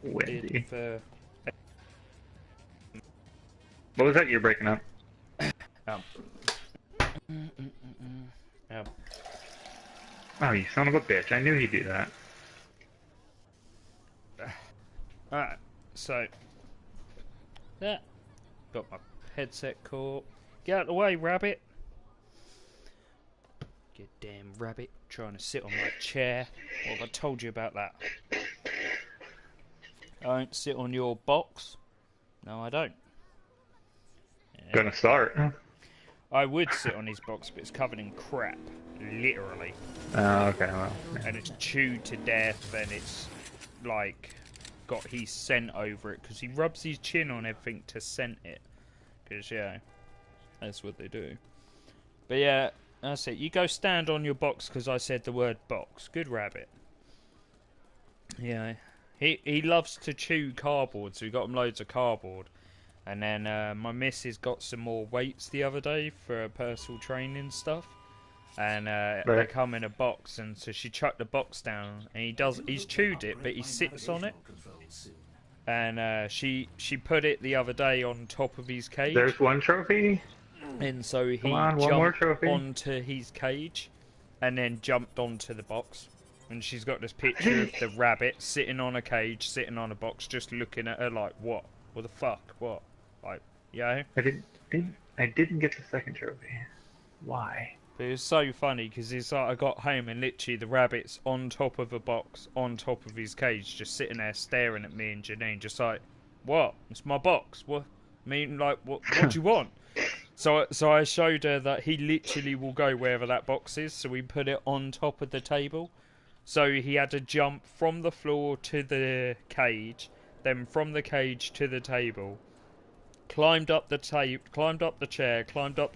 Windy. For, What was that you're breaking up? um, Oh, you son of a bitch. I knew he'd do that. Alright, so yeah, got my headset caught. Get out of the way, rabbit. You damn rabbit, trying to sit on my chair. What have I told you about that? I don't sit on your box. No, I don't. Yeah. Gonna start. I would sit on his box, but it's covered in crap. Literally. Oh, okay, well. Yeah. And it's chewed to death, and it's like got his scent over it, because he rubs his chin on everything to scent it. Because, yeah, that's what they do. But yeah, that's it. You go stand on your box, because I said the word box. Good rabbit. Yeah. He loves to chew cardboard, so we got him loads of cardboard. And then my missus got some more weights the other day for personal training stuff. And they come in a box, and so she chucked the box down, and he's chewed it, but he sits on it. And she put it the other day on top of his cage. There's one trophy. And so he jumped onto his cage, and then jumped onto the box. And she's got this picture of the rabbit sitting on a cage, sitting on a box, just looking at her like, what? What the fuck? What? Like, yeah. I didn't get the second trophy. Why? But it was so funny because it's like I got home and literally the rabbit's on top of a box, on top of his cage, just sitting there staring at me and Janine, just like, what? It's my box. What? I mean, like, what do you want? So I showed her that he literally will go wherever that box is. So we put it on top of the table. So he had to jump from the floor to the cage, then from the cage to the table, climbed up the chair, climbed up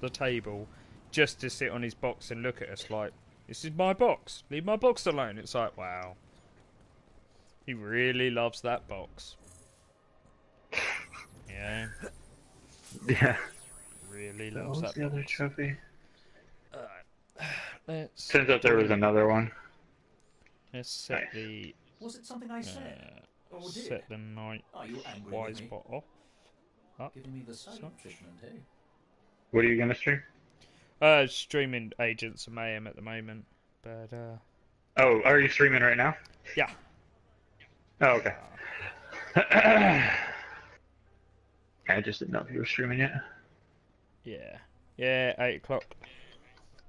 the table, just to sit on his box and look at us like, this is my box. Leave my box alone. It's like, wow. He really loves that box. Yeah. Yeah. Really loves that box. What was the other trophy? Let's... Turns out there was another one. Let's set the... Was it something I said? Or did? Set the night wise spot off. Up. Giving me the silent treatment, eh? What are you gonna stream? Streaming Agents of Mayhem at the moment, but Oh, are you streaming right now? Yeah. Oh, okay. I just didn't know if you were streaming yet. Yeah. Yeah, 8 o'clock.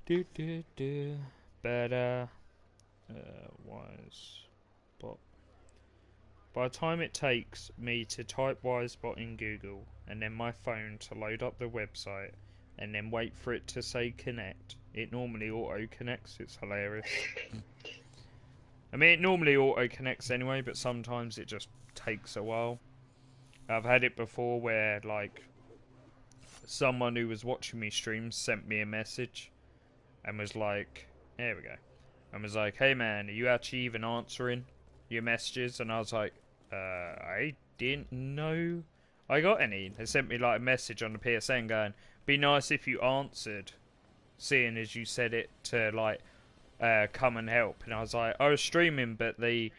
But Wisebot. By the time it takes me to type Wisebot in Google and then my phone to load up the website and then wait for it to say connect, it normally auto-connects. It's hilarious. I mean, it normally auto-connects anyway, but sometimes it just takes a while. I've had it before where, like, someone who was watching me stream sent me a message and was like, there we go, and was like, hey man, are you actually even answering your messages? And I was like, I didn't know I got any. They sent me like a message on the PSN going, be nice if you answered, seeing as you said it to like come and help. And I was like, I was streaming, but the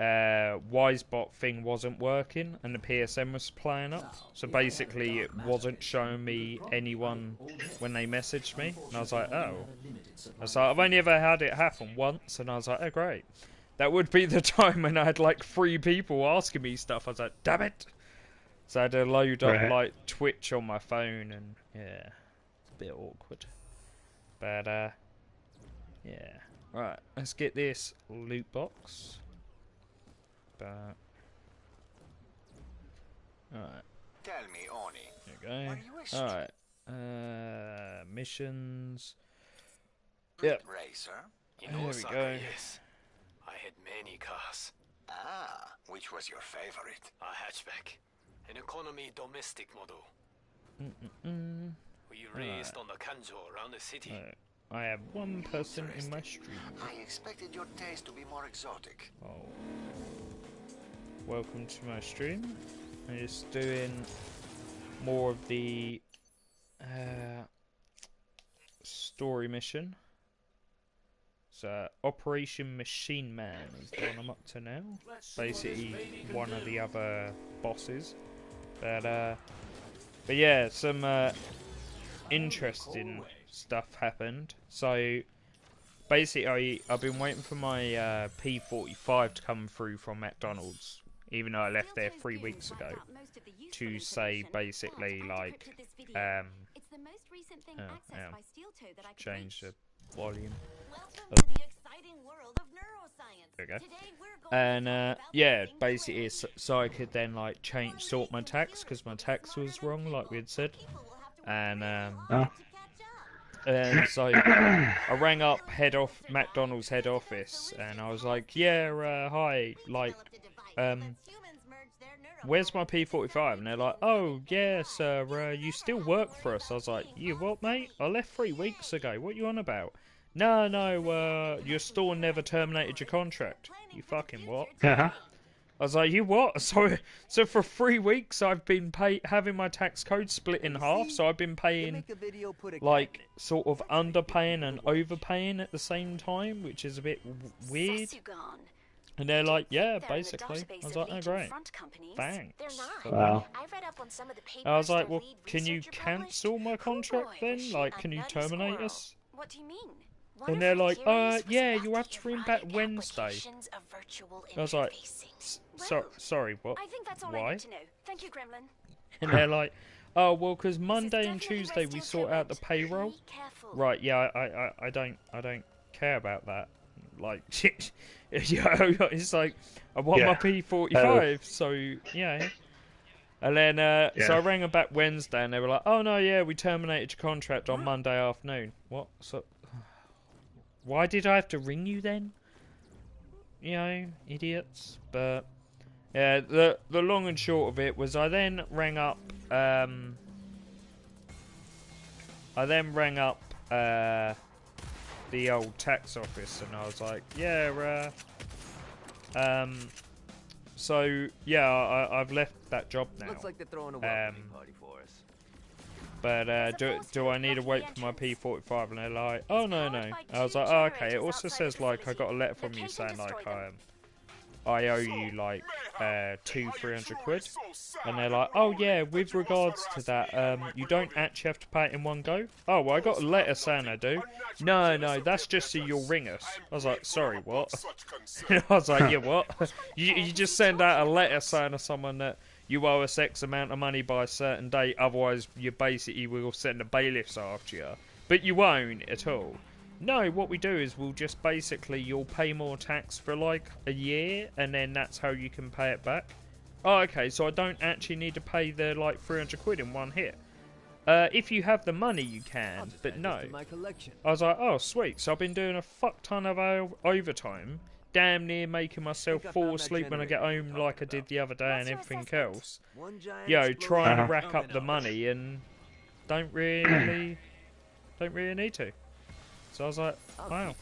Wisebot thing wasn't working and the PSN was playing up, so basically it wasn't showing me anyone when they messaged me. And I was like, oh. I was like, I've only ever had it happen once, and I was like, oh great. That would be the time when I had like 3 people asking me stuff. I was like, damn it. So I had to load up like Twitch on my phone, and yeah, it's a bit awkward. But yeah. Right, let's get this loot box. But alright. Tell me, Oni. There we go. Alright. Missions. Yep. Racer? There we go. Yes. I had many cars. Ah, which was your favorite? A hatchback. An economy domestic model. We raced on the Kanjo around the city. I have one person in my stream. I expected your taste to be more exotic. Oh. Welcome to my stream. I'm just doing more of the story mission. Operation Machine Man is the one I'm up to now. Basically, one of the other bosses. But yeah, some interesting stuff happened. So basically, I've been waiting for my P45 to come through from McDonald's, even though I left there 3 weeks ago, to say basically like change the volume. There we go. And yeah, basically, so I could then like sort my tax, because my tax was wrong, like we had said. And and so I rang up McDonald's head office, and I was like, yeah, hi, like, where's my P45? And they're like, oh, yeah, sir, you still work for us. I was like, you what, mate? I left 3 weeks ago. What you on about? No, your store never terminated your contract. You fucking what? Uh-huh. I was like, you what? So for 3 weeks I've been having my tax code split in half, so I've been paying, like, sort of underpaying and overpaying at the same time, which is a bit weird. And they're like, yeah, basically. I was like, oh, great. Thanks. Wow. I was like, well, can you cancel my contract then? Like, can you terminate us? What do you mean? And they're like, yeah, you have to ring back Wednesday. I was like, sorry, what? I think that's all why? I need to know. Thank you, Gremlin. And they're like, oh, well, because Monday and Tuesday we sort out the payroll. Right, yeah, I don't care about that. Like, it's like, I want my P45, so, yeah. And then, so I rang them back Wednesday, and they were like, oh, no, yeah, we terminated your contract on Monday afternoon. What? So, why did I have to ring you then? You know, idiots. But, yeah, the long and short of it was I then rang up, the old tax office, and I was like, yeah, so yeah, I've left that job now. Looks like they're throwing a welcoming party for us. But do I need to wait for my P45? And they're like, oh no. I was like, oh, okay. It also says like I got a letter from you saying like I owe you like 200-300 quid, and they're like, oh yeah, with regards to that, you don't actually have to pay it in one go. Oh well, I got a letter saying I do. No, that's just so you'll ring us. I was like, sorry, what? I was like, yeah, what? you just send out a letter saying to someone that you owe us X amount of money by a certain date, otherwise you basically will send the bailiffs after you, but you won't at all. No, what we do is we'll just basically, you'll pay more tax for like a year, and then that's how you can pay it back. Oh, okay, so I don't actually need to pay the like 300 quid in one hit. If you have the money, you can, but no. I was like, oh, sweet. So I've been doing a fuck ton of overtime, damn near making myself fall asleep when I get home like I did the other day and everything else. Yo, trying to rack up the money and don't really need to. So I was like, wow.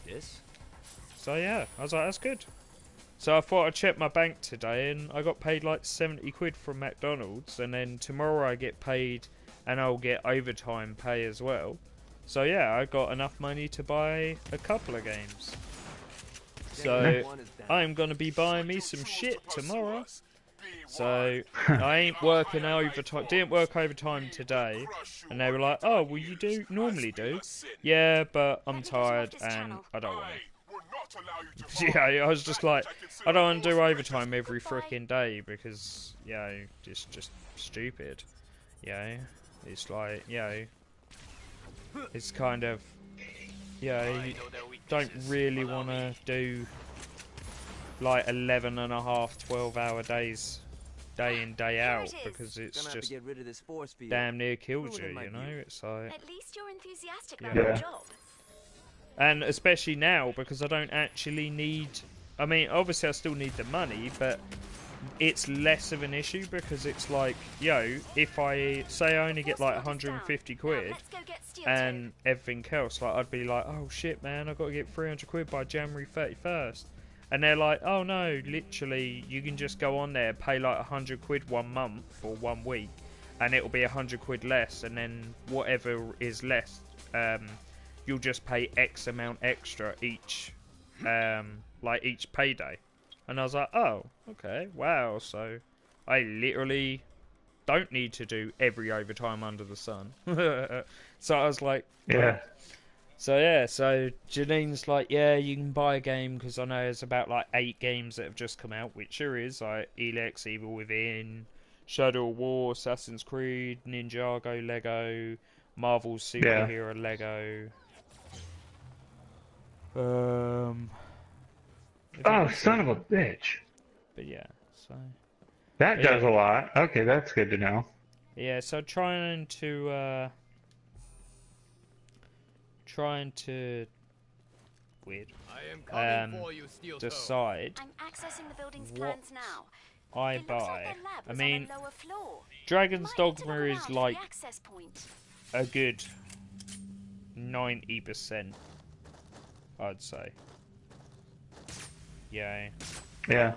So yeah, I was like, that's good. So I thought I'd check my bank today, and I got paid like 70 quid from McDonald's, and then tomorrow I get paid, and I'll get overtime pay as well. So yeah, I got enough money to buy a couple of games. So I'm gonna be buying me some shit tomorrow. So I ain't working overtime. Didn't work overtime today, and they were like, "Oh, well, you do normally do." Yeah, but I'm tired and I don't want to. Yeah, I was just like, I don't want to do overtime every freaking day because, it's just stupid. It's like, it's kind of, you don't really want to do like 11 and a half, 12-hour days, day in, day out, because it's just damn near kills you, you know? It's like, at least you're enthusiastic about your job. And especially now, because I don't actually need, I mean, obviously I still need the money, but it's less of an issue, because it's like, if I say I only get like 150 quid and everything else, like I'd be like, oh shit man, I've got to get 300 quid by January 31st. And they're like, oh no, literally, you can just go on there, pay like 100 quid 1 month or 1 week, and it'll be 100 quid less, and then whatever is less, you'll just pay X amount extra each like each payday, and I was like, oh, okay, wow. So I literally don't need to do every overtime under the sun. So I was like, Yeah. So yeah, so Janine's like, yeah, you can buy a game because I know there's about like 8 games that have just come out, which there is, like Elex, Evil Within, Shadow of War, Assassin's Creed, Ninjago, Lego, Marvel's Superhero Lego. Oh, son of a bitch. But yeah, so That does a lot. Okay, that's good to know. yeah, so trying to weird. Decide I'm accessing the building's what plans now. I It looks buy. like their lab I was mean, on a lower floor. Dragon's Might need to Dogma look is around for like the access point. a good 90%, I'd say. Yeah. Yeah.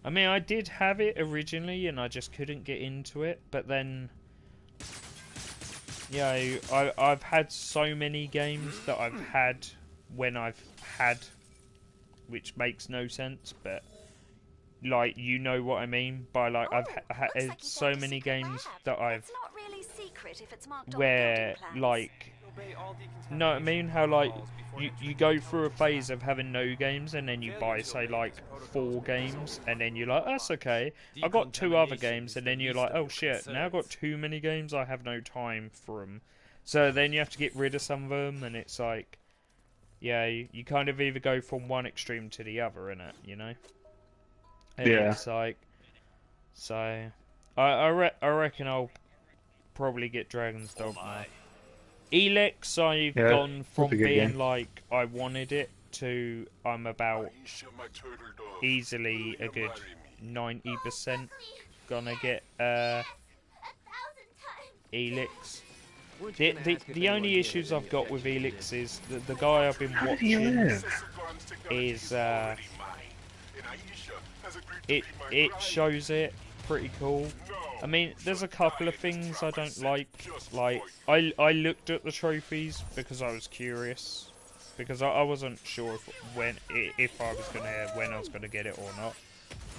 I mean, I did have it originally, and I just couldn't get into it. But then, yeah, I've had so many games that I've had when I've had, which makes no sense. But like, you know what I mean by like, I've had Like so many games that I've It's not really secret if it's marked on the where building plans. like. No, I mean how like you go through a phase of having no games and then you buy say like 4 games and then you're like, that's okay. I got 2 other games and then you're like, oh shit, now I've got too many games, I have no time for them. So then you have to get rid of some of them, and it's like, yeah, you kind of either go from one extreme to the other, innit, you know? And Yeah. it's like, so I reckon I'll probably get Dragon's Dogma. Elex, I've gone from being game. like I wanted it to I'm about easily a good 90% gonna get Elix. The only issues I've got with Elix is the guy I've been How do you watching live? is it shows it pretty cool. I mean, there's a couple of things I don't like. Like, I looked at the trophies because I was curious, because I wasn't sure if I was when I was gonna get it or not.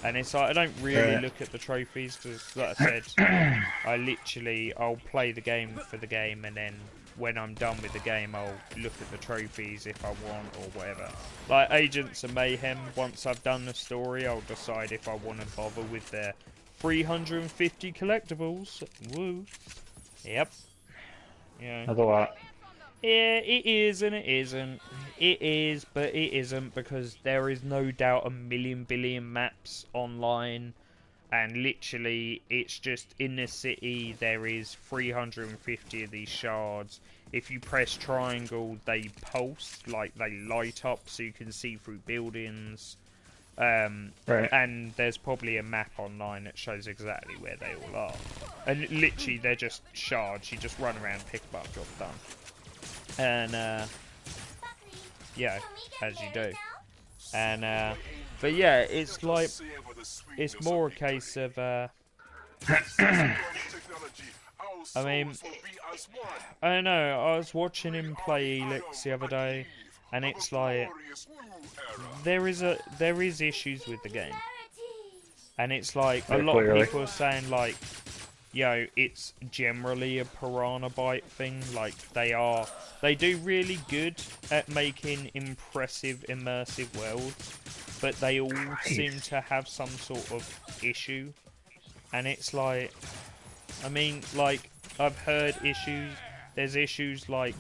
And it's like I don't really look at the trophies because, like I said, I'll play the game for the game, and then when I'm done with the game, I'll look at the trophies if I want or whatever. Like Agents of Mayhem, once I've done the story, I'll decide if I want to bother with their 350 collectibles. Woo. Yep. Yeah. That's a lot. Yeah, it is and it isn't. It is, but it isn't, because there is no doubt a million billion maps online, and literally it's just in the city there is 350 of these shards. If you press triangle, they pulse, like they light up so you can see through buildings. Right. And there's probably a map online that shows exactly where they all are. And literally they're just shards, you just run around, pick them up, job done. And yeah, as you do. And but yeah, it's like, it's more a case of I mean, I don't know, I was watching him play Elix the other day, and it's like there is issues with the game. And it's like a lot of people are saying like, yo, it's generally a Piranha Byte thing. Like they do really good at making impressive immersive worlds, but they all seem to have some sort of issue. And it's like, I mean, like I've heard issues. There's issues like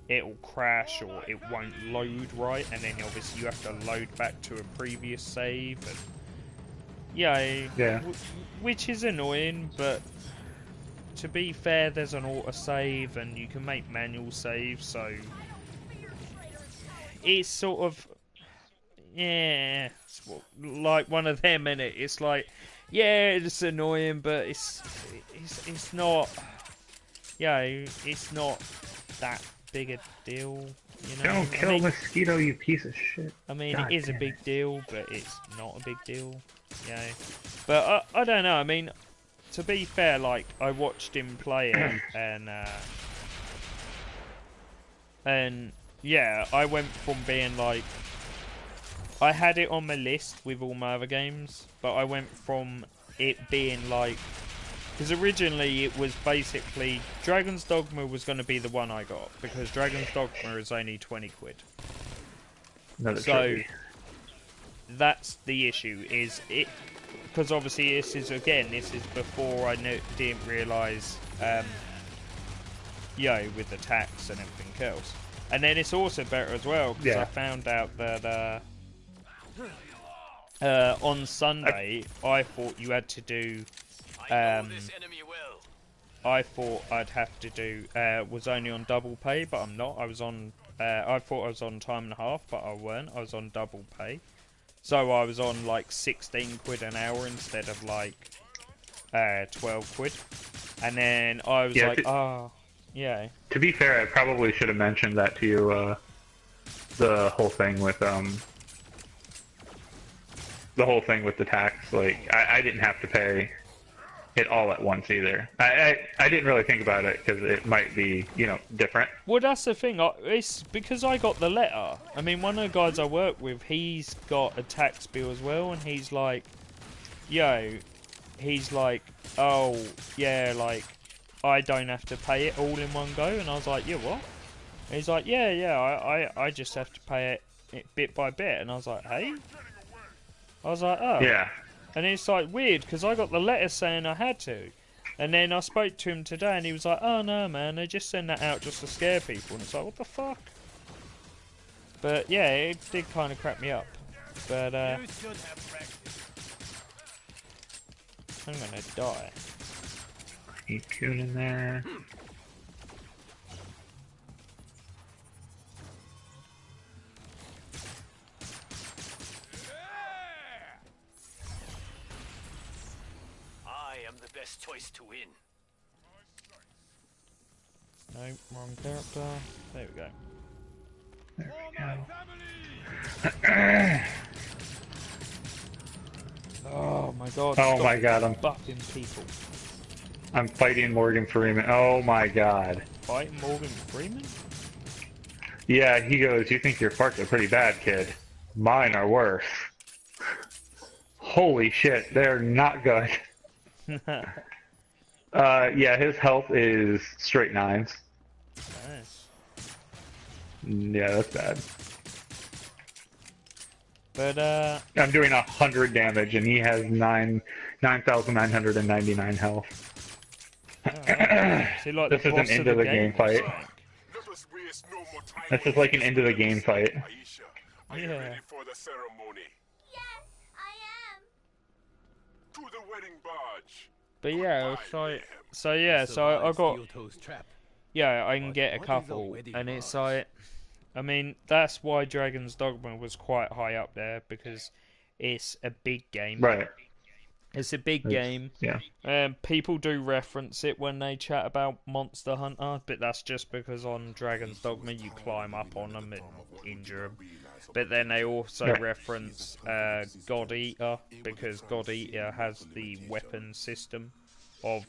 it'll crash or it won't load right, and then obviously you have to load back to a previous save. And yeah. Which is annoying, but to be fair, there's an autosave and you can make manual saves, so it's sort of, yeah, it's like one of them, innit? It's like, yeah, it's annoying, but it's not, yeah, it's not that big a deal, you know? Don't kill Mosquito, you piece of shit. I mean, God it is a damn big deal, but it's not a big deal, yeah. But I don't know, I mean, to be fair, like, I watched him play it, and And yeah, I went from being like, I had it on my list with all my other games, but I went from it being like, because originally it was basically Dragon's Dogma was going to be the one I got, because Dragon's Dogma is only 20 quid. Another So trophy. that's the issue, is it, because obviously this is before I didn't realise, with the tax and everything else. And then it's also better as well, because I found out that on Sunday I thought you had to do, I thought I'd have to do, was only on double pay, but I'm not. I was on, I thought I was on time and a half, but I weren't. I was on double pay. So I was on like 16 quid an hour instead of like 12 quid. And then I was like, yeah. To be fair, I probably should have mentioned that to you, the whole thing with the tax. Like, I didn't have to pay it all at once either. I didn't really think about it because it might be, different. Well, that's the thing. It's because I got the letter. I mean, one of the guys I work with, he's got a tax bill as well, and he's like, oh, yeah, like, I don't have to pay it all in one go. And I was like, yeah, what? And he's like, yeah, I just have to pay it bit by bit. And I was like, hey? I was like, oh. Yeah. And it's like weird because I got the letter saying I had to, and then I spoke to him today, and he was like, "Oh no, man, they just send that out just to scare people." And it's like, what the fuck? But yeah, it did kind of crap me up. But I'm gonna die. Keep tuning there. Choice to win. No, wrong character. There we go. There we go. Oh my god. Oh my god, I'm buffing people. I'm fighting Morgan Freeman. Oh my god. Fighting Morgan Freeman? Yeah, he goes, you think your farts are pretty bad, kid. Mine are worse. Holy shit, they're not good. Yeah, his health is straight 9s. Nice. Yeah, that's bad. But I'm doing 100 damage, and he has 9,999 health. See, like This is an end of the game fight. This is like an end of the game fight. Are you ready for the ceremony? Yes, I am. To the wedding barge. But yeah, so I got, yeah, I can get a couple, and it's like, I mean, that's why Dragon's Dogma was quite high up there, because it's a big game. Right. It's a big game. Yeah. People do reference it when they chat about Monster Hunter, but that's just because on Dragon's Dogma you climb up on them and injure them. But then they also reference God Eater, because God Eater has the weapon system of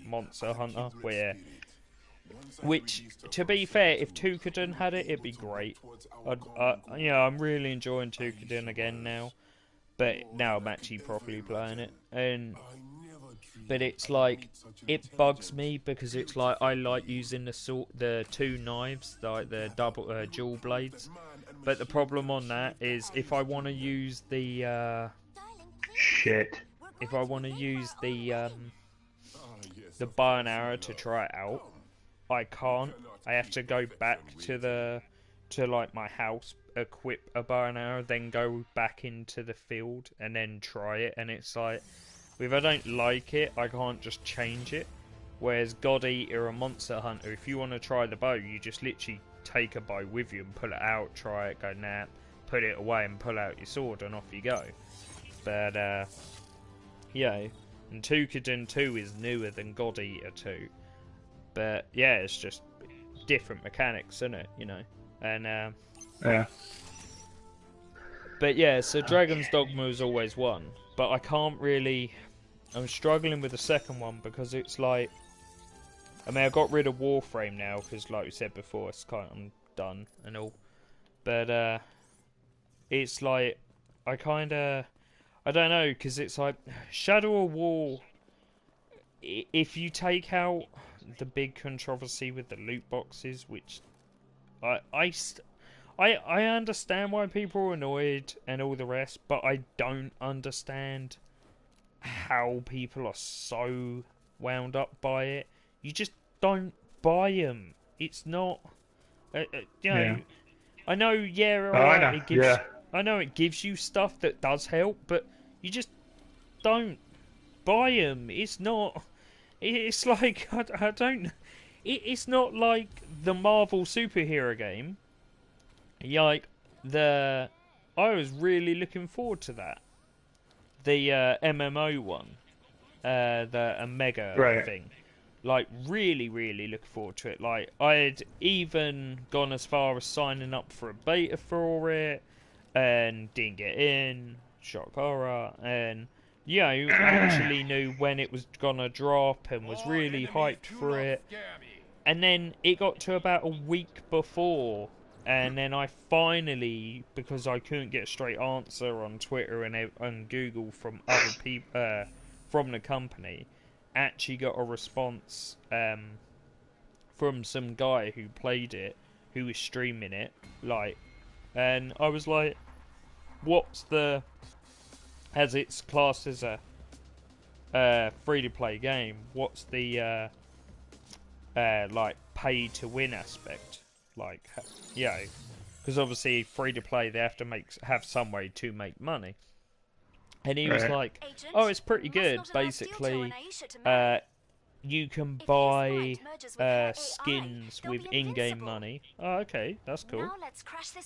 Monster Hunter, which, to be fair, if Tukadin had it, it'd be great. I'm really enjoying Tukadin again now, but now I'm actually properly playing it, but it's like, it bugs me because it's like I like using the two knives, like the dual blades. But the problem on that is if I want to use the if I want to use the bow and arrow to try it out, I can't. I have to go back to like my house, equip a bow and arrow, then go back into the field and then try it. And it's like, if I don't like it, I can't just change it. Whereas God Eater or Monster Hunter, if you want to try the bow, you just literally take a bow with you and pull it out, try it, go nap, put it away and pull out your sword and off you go. But yeah, and Tukadin 2 is newer than God Eater 2. But yeah, it's just different mechanics, isn't it? And yeah. But yeah, so Dragon's Dogma is always one, but I can't really. I'm struggling with the second one because it's like I mean, I got rid of Warframe now because, like we said before, it's kind of done and all. But it's like I don't know, because it's like Shadow of War. If you take out the big controversy with the loot boxes, which I understand why people are annoyed and all the rest, but I don't understand how people are so wound up by it. You just don't buy them. It's not, you know. Yeah. I know, yeah, Oh, I know. it gives. Yeah. I know it gives you stuff that does help, but you just don't buy them. It's not. It's like I don't. It's not like the Marvel superhero game. Like I was really looking forward to that. The MMO one, the Omega thing. Like really, really looking forward to it. Like I had even gone as far as signing up for a beta for it, and didn't get in. Shock horror, and actually knew when it was gonna drop and was really hyped for it. And then it got to about a week before, and then I finally, because I couldn't get a straight answer on Twitter and Google from other people from the company, actually got a response from some guy who played it, who was streaming it, like, and I was like, "What's the?" As it's classed as a free-to-play game, what's the like pay-to-win aspect? Like, because obviously free-to-play, they have to have some way to make money. And he was like, "Oh, it's pretty good. Basically, you can buy skins with in-game money." Oh, okay, that's cool.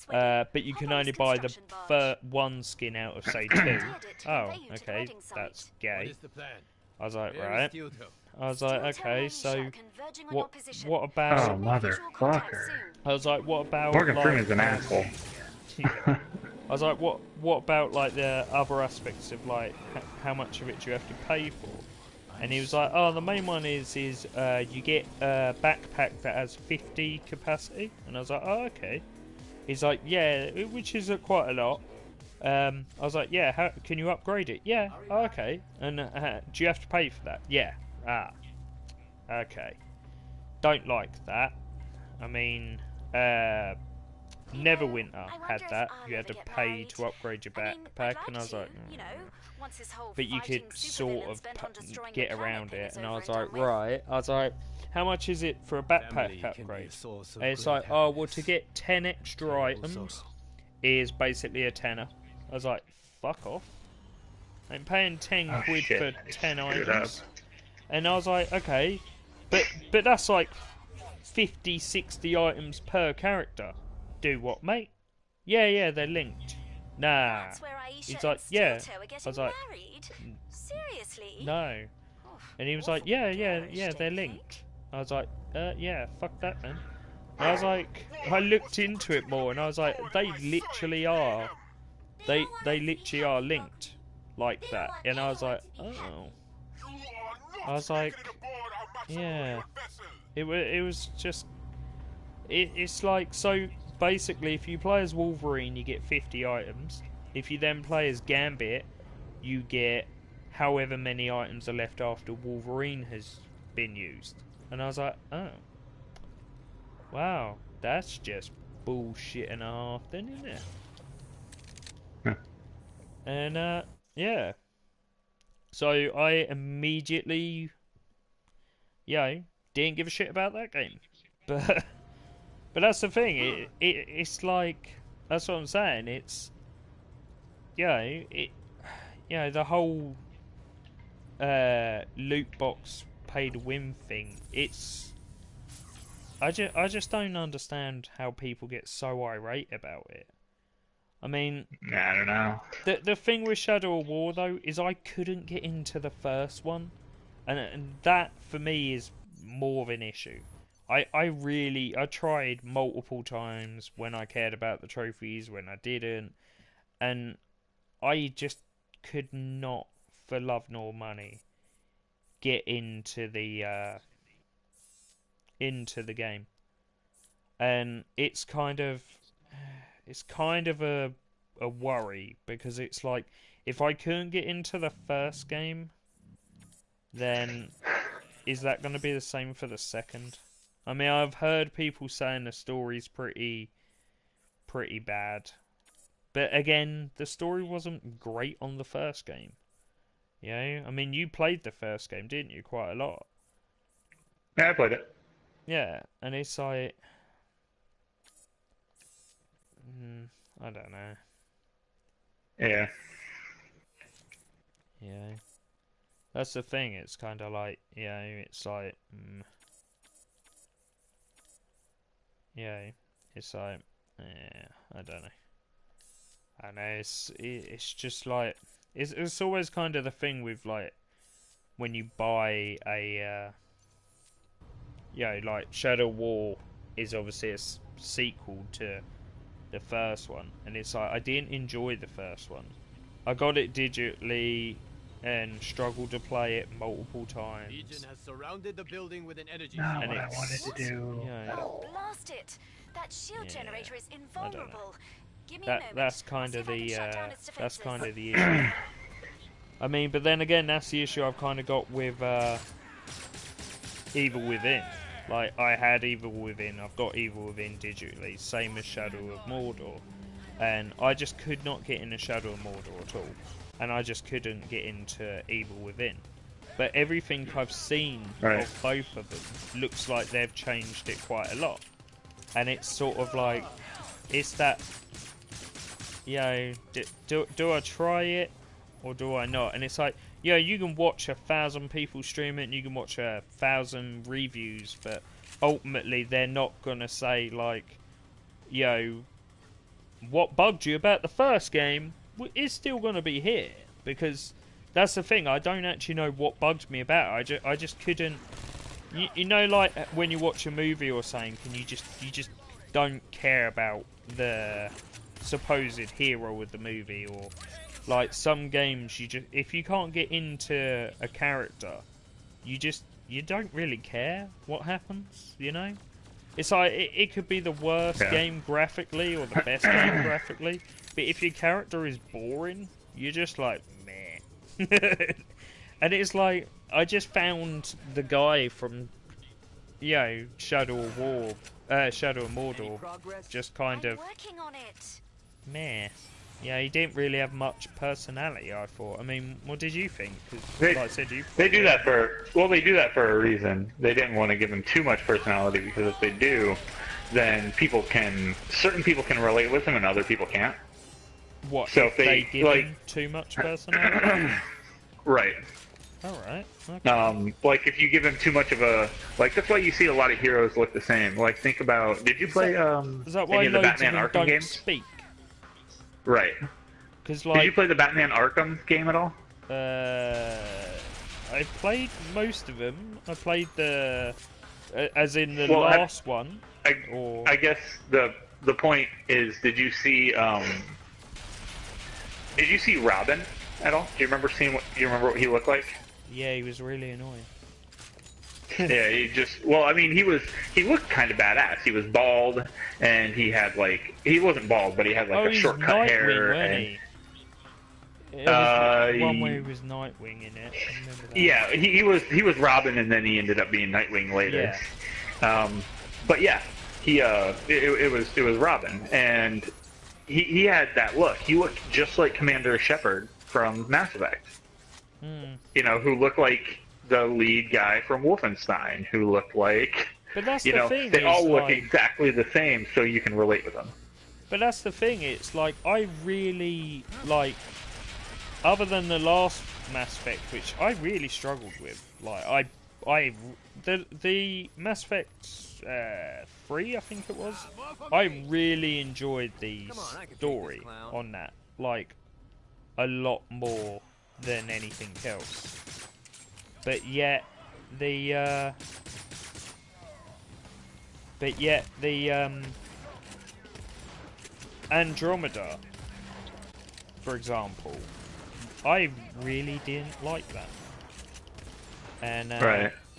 But you can only buy the one skin out of, say, 2. Oh, okay, that's gay. I was like, right. I was like, okay, so what about? Oh, motherfucker! I was like, what about? Morgan like, Freeman's an asshole. Yeah. I was like, what about like the other aspects of like how much of it do you have to pay for? And he was like, oh, the main one is you get a backpack that has 50 capacity. And I was like, oh, okay. He's like, yeah, which is quite a lot. I was like, yeah, how can you upgrade it? Yeah, oh, okay. And do you have to pay for that? Yeah. Ah, okay. Don't like that. I mean, Neverwinter had that. You had to pay to upgrade your backpack, and I was like, but you could sort of get around it. And I was like, right. I was like, how much is it for a backpack upgrade? And it's like, oh, well, to get 10 extra items is basically a tenner. I was like, fuck off. I'm paying 10 quid for 10 items. And I was like, okay, but that's like 50, 60 items per character. Do what, mate? Yeah, they're linked. Nah. He's like, yeah. I was like, seriously? No. And he was like, yeah, they're linked. I was like, yeah, fuck that, man. And I was like, I looked into it more, and I was like, they literally are. They literally are linked like that. And I was like, oh. I was like, yeah. It was just. It's like, so basically, if you play as Wolverine, you get 50 items. If you then play as Gambit, you get however many items are left after Wolverine has been used. And I was like, oh. Wow, that's just bullshit and a half then, isn't it? And, yeah. So I immediately, didn't give a shit about that game. But that's the thing, it's like, that's what I'm saying, it's, the whole loot box pay to win thing, it's, I just don't understand how people get so irate about it. I mean, I don't know. The thing with Shadow of War though is I couldn't get into the first one, and that for me is more of an issue. I tried multiple times when I cared about the trophies, when I didn't, and I just could not, for love nor money, get into the into the game, and it's kind of a worry, because it's like, if I couldn't get into the first game, then is that going to be the same for the second? I mean, I've heard people saying the story's pretty bad, but again, the story wasn't great on the first game. You know, I mean, you played the first game, didn't you? Quite a lot. Yeah, I played it. Yeah, and it's like, I don't know. Yeah. Yeah, that's the thing. It's kind of like, it's like, it's like, I don't know. I know it's just like, it's always kind of the thing with, like, when you buy a like Shadow War is obviously a sequel to the first one, and it's like, I didn't enjoy the first one. I got it digitally and struggled to play it multiple times. Legion has surrounded the building with an energy Not shield. what I wanted to do. Oh, blast it! That shield generator is invulnerable. Give me a moment. That's kind I'll of see if I the can shut down its that's defenses. kind of the issue. I mean, but then again, that's the issue I've kind of got with Evil Within. Like, I had Evil Within, I've got Evil Within digitally, same as Shadow of Mordor, and I just could not get into Shadow of Mordor at all, and I just couldn't get into Evil Within. But everything I've seen of both of them looks like they've changed it quite a lot, and it's sort of like, it's that, do I try it or do I not? And it's like, you can watch 1,000 people stream it and you can watch 1,000 reviews, but ultimately they're not gonna say, like, what bugged you about the first game is still gonna be here, because that's the thing. I don't actually know what bugged me about it. I just couldn't. You know, like when you watch a movie or something, and you just don't care about the supposed hero of the movie, or like some games, if you can't get into a character, you don't really care what happens. You know, it's like it could be the worst game graphically or the best game graphically, but if your character is boring, you're just like, meh. And it's like, I just found the guy from Shadow of Mordor just kind of working on it. meh. Yeah, he didn't really have much personality, I thought. I mean, what did you think? 'Cause, They, like I said, they do that for a reason. They didn't want to give him too much personality, because if they do, then certain people can relate with him and other people can't. What, so if they give him too much personality? Right. Alright. Okay. Like, if you give him too much of a, like, that's why you see a lot of heroes look the same. Like, think about, did you play is that why any of the loads Batman of them Arkham don't games? speak? Right. Because, did you play the Batman Arkham game at all? I played most of them. I played the, as in the last one. I guess the point is, did you see Robin at all? Do you remember what he looked like? Yeah, he was really annoying. Yeah, he looked kind of badass. He was bald, and he had, like, he wasn't bald, but he had, like, a short-cut hair. And one where he was Nightwing in it. I remember that. Yeah, he was Robin, and then he ended up being Nightwing later. Yeah. But yeah, it was Robin, and he had that look. He looked just like Commander Shepard from Mass Effect. Who looked like the lead guy from Wolfenstein, who looked like, but that's the thing, they all look exactly the same, so you can relate with them. But that's the thing, it's like, I really, like, other than the last Mass Effect, which I really struggled with, like, the Mass Effect 3, I think it was, I really enjoyed the story on that, like, a lot more than anything else. But yet the Andromeda, for example, I really didn't like that. And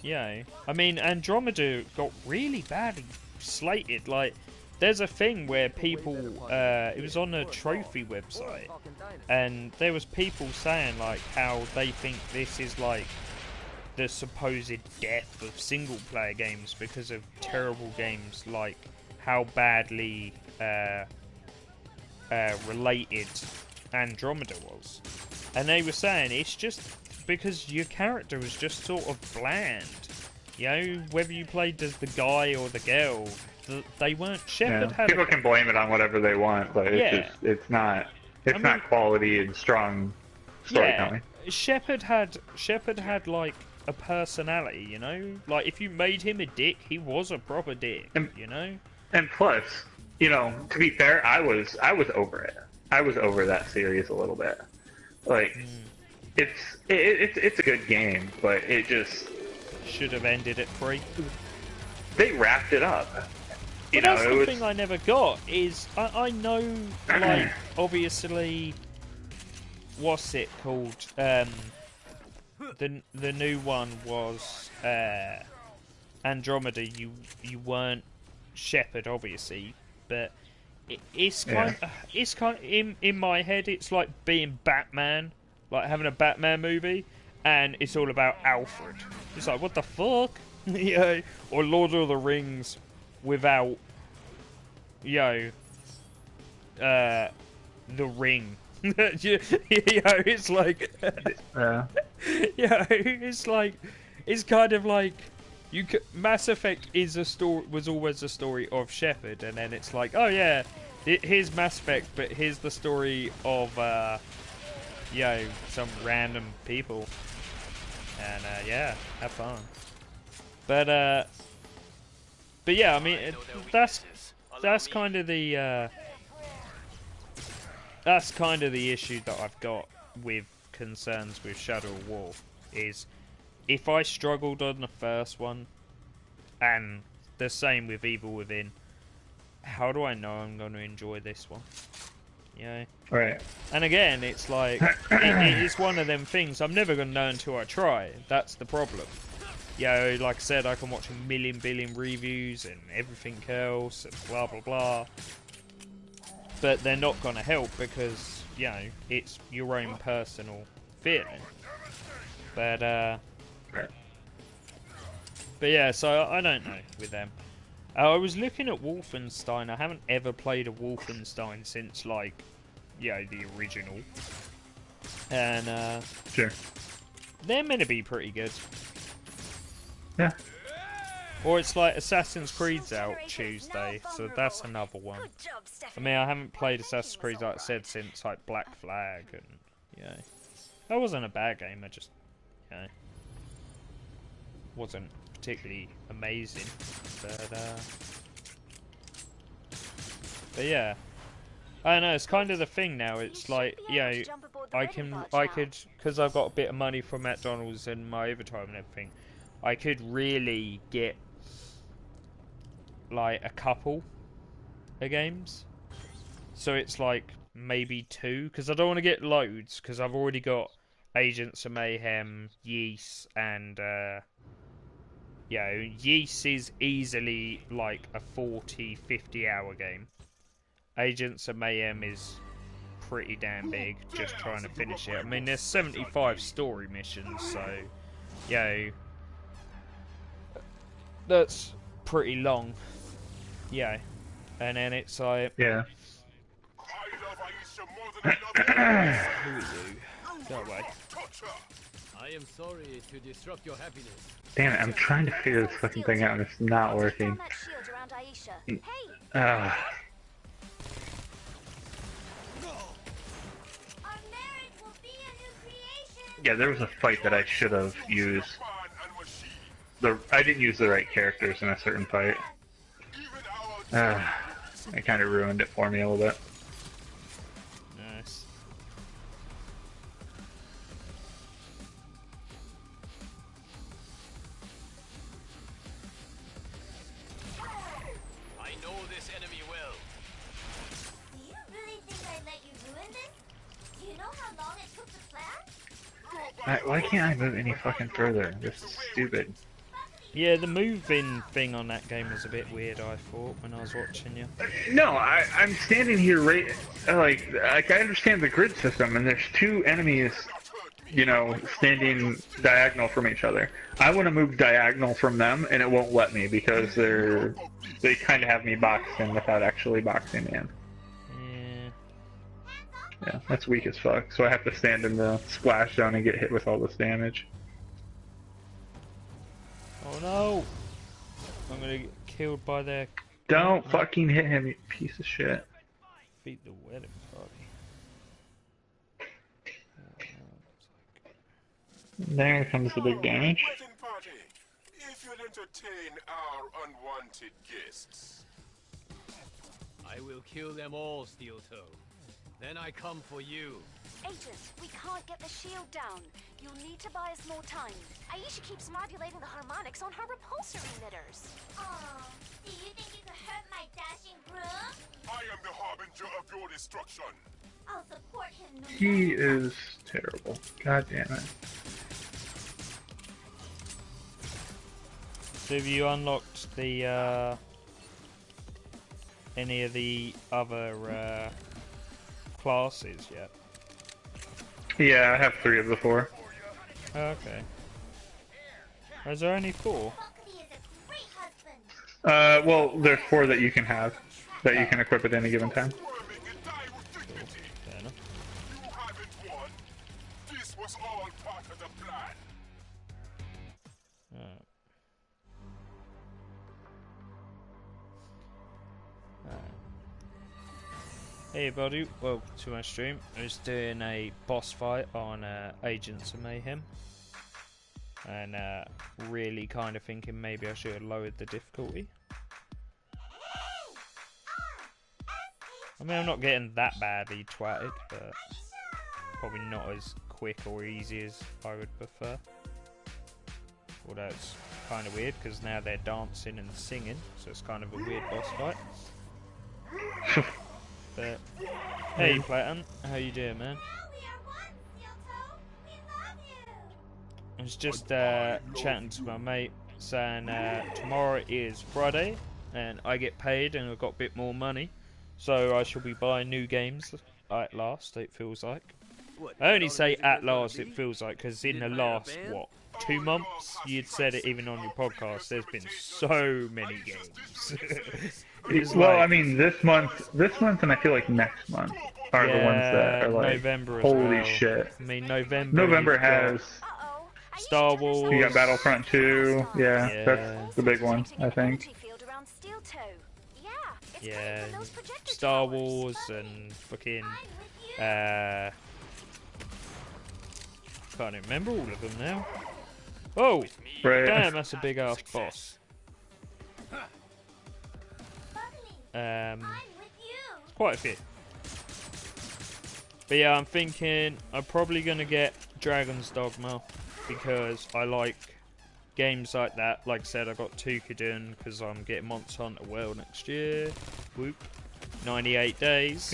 Yeah, I mean, Andromeda got really badly slated. Like, there's a thing where people, it was on a trophy website, and there was people saying, like, how they think this is, like, the supposed death of single-player games because of terrible games, like how badly related Andromeda was. And they were saying it's just because your character was just sort of bland. You know, whether you played as the guy or the girl, they weren't. Shepard had people can blame it on whatever they want, but it's not quality and strong storytelling. Yeah, Shepard had like a personality, you know? Like, if you made him a dick, he was a proper dick, you know? And plus, you know, to be fair, I was over it. I was over that series a little bit. Like, it's a good game, but it just should have ended at 3. They wrapped it up. But that's the thing I never got, is I know, like, obviously, what's it called? The new one was Andromeda. You weren't Shepard, obviously, but it's kind of in my head. It's like being Batman, like having a Batman movie, and it's all about Alfred. It's like, what the fuck, you know? Or Lord of the Rings without, you know, the ring. You know, it's like, yeah, it's like, it's kind of like, Mass Effect is was always a story of Shepard, and then it's like, oh yeah, here's Mass Effect, but here's the story of, you know, some random people, and yeah, have fun. But yeah, I mean, that's kind of the. That's kind of the issue that I've got with concerns with Shadow of War, is if I struggled on the first one, and the same with Evil Within, how do I know I'm going to enjoy this one? You know? Right. And again, it's like, it's one of them things, I'm never going to know until I try. That's the problem. You know, like I said, I can watch a billion reviews and everything else, and blah blah blah. But they're not going to help because, you know, it's your own personal feeling. But yeah, so I don't know with them. I was looking at Wolfenstein. I haven't ever played a Wolfenstein since, like, you know, the original. And, sure. They're meant to be pretty good. Yeah. Or it's like Assassin's Creed's out Tuesday, so that's another one. I mean, I haven't played Assassin's Creed, like I said, since like Black Flag, and you know, that wasn't a bad game. I just, you know, wasn't particularly amazing. But yeah, I don't know. It's kind of the thing now. It's like, you know, I could, because I've got a bit of money from McDonald's and my overtime and everything, I could really get like a couple of games. So it's like maybe 2, because I don't want to get loads, because I've already got Agents of Mayhem, Yeast, and you know, Yeast is easily like a 40-50 hour game. Agents of Mayhem is pretty damn big, just trying to finish it. I mean, there's 75 story missions, so you know, that's pretty long. Yeah, and then it's like, yeah. Who are you? Go away. I am sorry to disrupt your happiness. Damn it, I'm trying to figure this fucking thing out and it's not working. Yeah, there was a fight that I should have used. I didn't use the right characters in a certain fight. It kind of ruined it for me a little bit. Nice. I know this enemy well. Do you really think I'd let you ruin this? Do you know how long it took to plan? Why can't I move any fucking further? This is stupid. Yeah, the moving thing on that game was a bit weird, I thought, when I was watching you. No, I'm standing here like I understand the grid system, and there's two enemies, you know, standing diagonal from each other. I want to move diagonal from them, and it won't let me because they kind of have me boxed in without actually boxing me in. Yeah, that's weak as fuck. So I have to stand in the splash zone and get hit with all this damage. Oh no! I'm gonna get killed by their... Don't fucking hit him, you piece of shit. Beat the wedding party. There comes the big damage. Wedding party. If you'll entertain our unwanted guests. I will kill them all, Steel Toe. Then I come for you. Agent, we can't get the shield down. You'll need to buy us more time. Aisha keeps modulating the harmonics on her repulsor emitters. Oh, do you think you could hurt my dashing groom? I am the harbinger of your destruction. I'll support him. No He is terrible. God damn it. So have you unlocked the, any of the other, classes yet? Yeah, I have 3 of the 4. Oh, okay. Is there only 4? Well, there's 4 that you can have, that you can equip at any given time. Fair enough. You haven't won. This was all part of the plan. Alright. Hey everybody, welcome to my stream. I was doing a boss fight on Agents of Mayhem, and really kind of thinking maybe I should have lowered the difficulty. I mean, I'm not getting that badly twatted, but probably not as quick or easy as I would prefer. Although it's kind of weird because now they're dancing and singing, so it's kind of a weird boss fight. But hey, Platon, how you doing, man? I was just chatting to my mate, saying tomorrow is Friday, and I get paid, and I've got a bit more money, so I shall be buying new games at last. It feels like. I only say at last. It feels like because in the last 2 months, you'd said it even on your podcast. There's been so many games. Well, I mean, this month, and I feel like next month are the ones that are like, November as holy well. shit. I mean, November. November has Star Wars. You got Battlefront 2. Yeah, that's the big one, I think. Yeah, Star Wars and fucking. Can't even remember all of them now. Oh, right. Damn, that's a big ass boss. Quite a few. But yeah, I'm thinking I'm probably gonna get Dragon's Dogma because I like games like that. Like I said, I got Tukadun because I'm getting Monster Hunter World next year. Whoop. 98 days.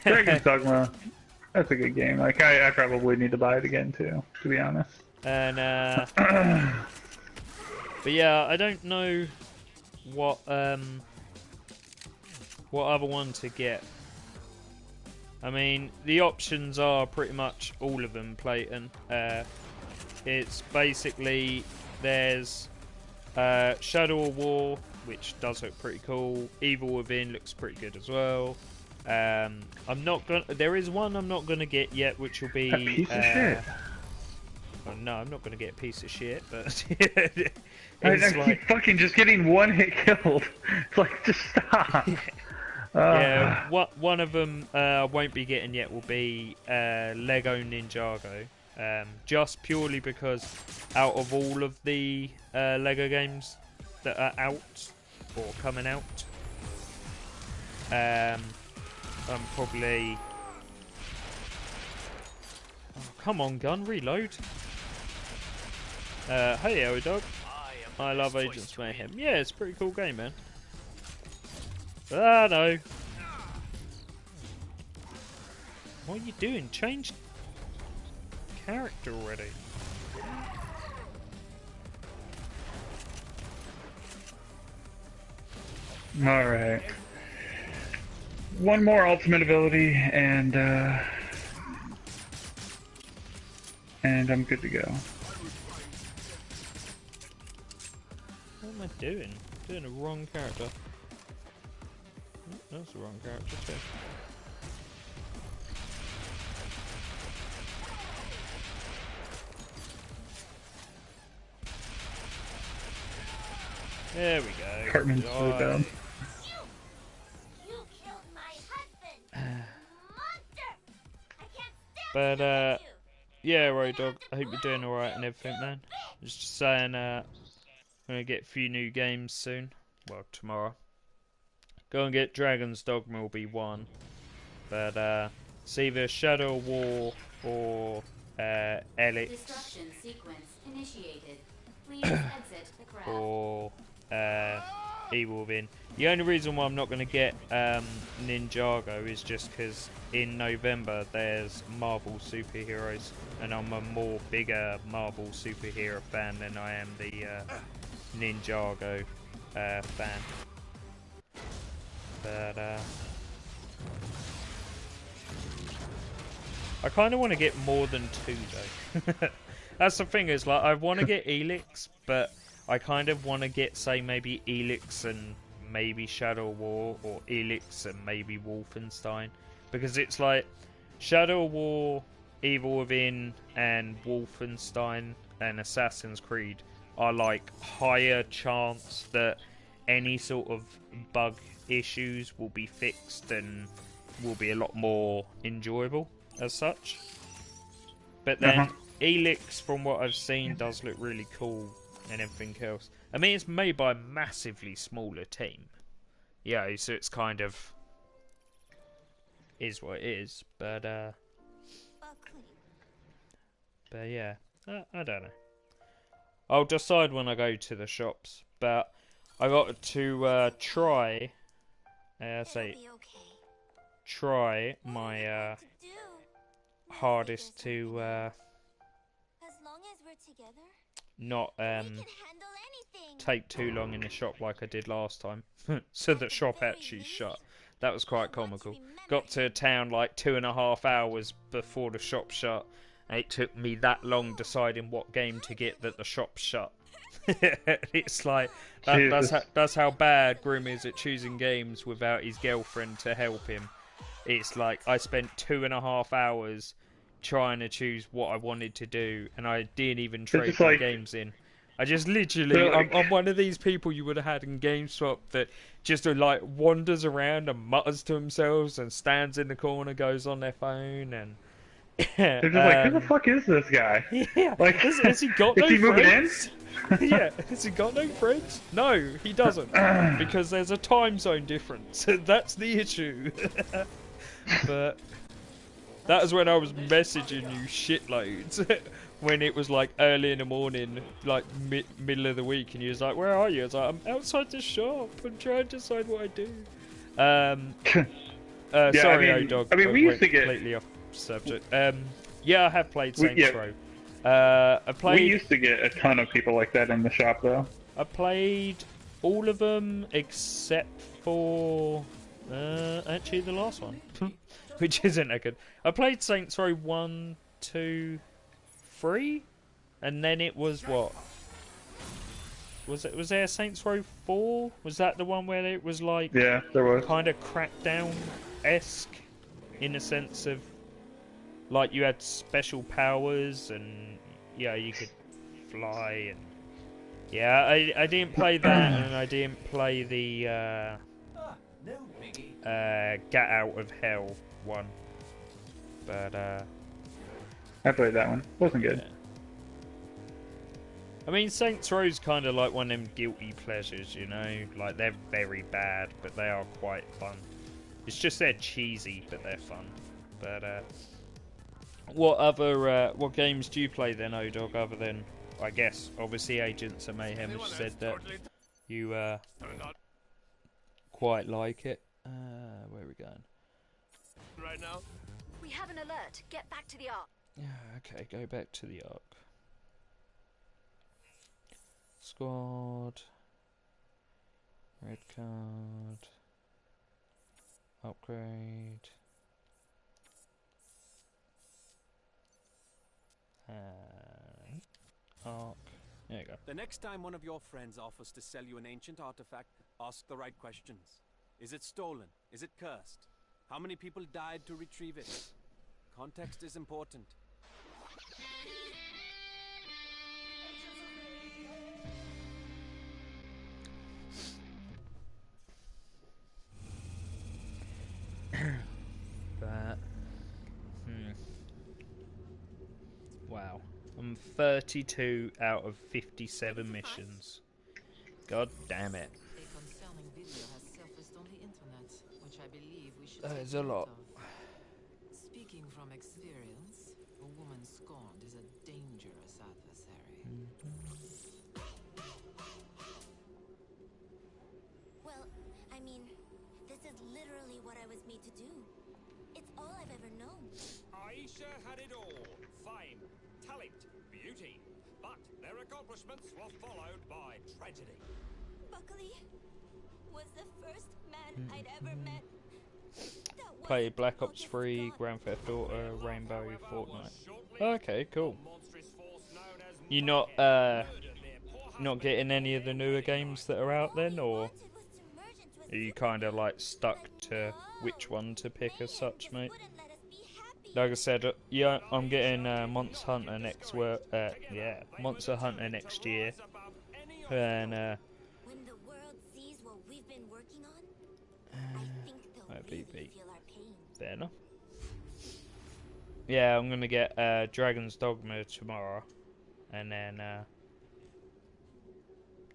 Dragon's Dogma. That's a good game. Like I probably need to buy it again too, to be honest. And but yeah, I don't know what other one to get. I mean, the options are pretty much all of them, Clayton. It's basically there's Shadow of War, which does look pretty cool. Evil Within looks pretty good as well. I'm not gonna. There is one I'm not gonna get yet, which will be a piece of shit. Well, no, I'm not gonna get a piece of shit, but I keep fucking just getting one hit killed. It's like, just stop. Yeah, one of them I won't be getting yet will be Lego Ninjago. Just purely because out of all of the Lego games that are out or coming out, I'm probably... Oh, come on, gun, reload. Hey, Ellie Dog. I love Agents of Mayhem. Yeah, it's a pretty cool game, man. Ah, no. What are you doing? Change character already. Alright. One more ultimate ability, and I'm good to go. What am I doing? Doing the wrong character. That's the wrong character too. There we go. Cartman's so dumb. You killed my husband! Monster! I can't stand But you! yeah, Road Dog. I hope you're doing alright and everything, man. Just saying, I'm gonna get a few new games soon. Well, tomorrow. Go and get Dragon's Dogma will be one. But it's either Shadow War or Elix Destruction sequence initiated. Please exit the craft. or Evil Within. The only reason why I'm not going to get Ninjago is just because in November there's Marvel superheroes, and I'm a more bigger Marvel superhero fan than I am the Ninjago fan. But I kind of want to get more than two though. That's the thing, is like I want to get Elix, but I kind of want to get, say, maybe Elix and maybe Shadow War, or Elix and maybe Wolfenstein, because it's like Shadow War, Evil Within, and Wolfenstein and Assassin's Creed are like higher chance that any sort of bug issues will be fixed and will be a lot more enjoyable as such. But then Elix, from what I've seen, does look really cool and everything else. I mean, it's made by a massively smaller team. Yeah, so it's kind of is what it is. But yeah, I don't know. I'll decide when I go to the shops. But I got to try my hardest to As long as we're together, not we can handle anything. take too long in the shop like I did last time. So the shop actually shut. That was quite comical. Got to town like 2.5 hours before the shop shut, and it took me that long deciding what game to get that the shop shut. It's like that's how bad Grim is at choosing games without his girlfriend to help him. It's like I spent 2.5 hours trying to choose what I wanted to do, and I didn't even trade my games in. I just literally, I'm one of these people you would have had in GameStop that just like wanders around and mutters to themselves and stands in the corner, goes on their phone, and they're just like, who the fuck is this guy? Yeah, like, has he got no is he moving friends? Yeah, has he got no friends? No, he doesn't, because there's a time zone difference. That's the issue. But that was when I was messaging you shitloads. When it was like early in the morning, like middle of the week, and you was like, "Where are you?" I was like, "I'm outside the shop. I'm trying to decide what I do." Yeah, sorry, I mean, O-Dog. I mean, we used to get completely off subject. Yeah, I have played Saints Row. I played. We used to get a ton of people like that in the shop, though. I played all of them except for actually the last one, which isn't that good. I played Saints Row 1, 2, 3, and then it was what? Was there a Saints Row 4? Was that the one where it was like, yeah, there was kind of Crackdown-esque in the sense of like you had special powers and yeah, you could fly and yeah, I didn't play that, and I didn't play the Get Out of Hell one, but I played that one. Wasn't good. Yeah. I mean, Saints Row's kind of like one of them guilty pleasures, you know? Like, they're very bad, but they are quite fun. It's just they're cheesy, but they're fun. But, what games do you play then, O-Dog, other than, I guess, obviously Agents of Mayhem, which said that you, quite like it. Where are we going? Right now? We have an alert. Get back to the Ark. Okay, go back to the Ark. Squad. Red card. Upgrade. And arc. There you go. The next time one of your friends offers to sell you an ancient artifact, ask the right questions. Is it stolen? Is it cursed? How many people died to retrieve it? Context is important. But, wow. I'm 32 out of 57 missions. God damn it. That is a lot. Speaking from experience, a woman scorned is a dangerous adversary. Well, I mean, this is literally what I was made to do. It's all I've ever known. Aisha had it all. Fame, talent, beauty. But their accomplishments were followed by tragedy. Buckley was the first man I'd ever met. Play Black Ops 3, Grand Theft Auto, Rainbow, Fortnite. Okay, cool. You not getting any of the newer games that are out then, or are you kind of like stuck to which one to pick as such, mate? Like I said, yeah, I'm getting Monster Hunter next Monster Hunter next year, and when the world sees what we've been working on, I think they'll really feel our pain. Fair enough. Yeah, I'm gonna get Dragon's Dogma tomorrow, and then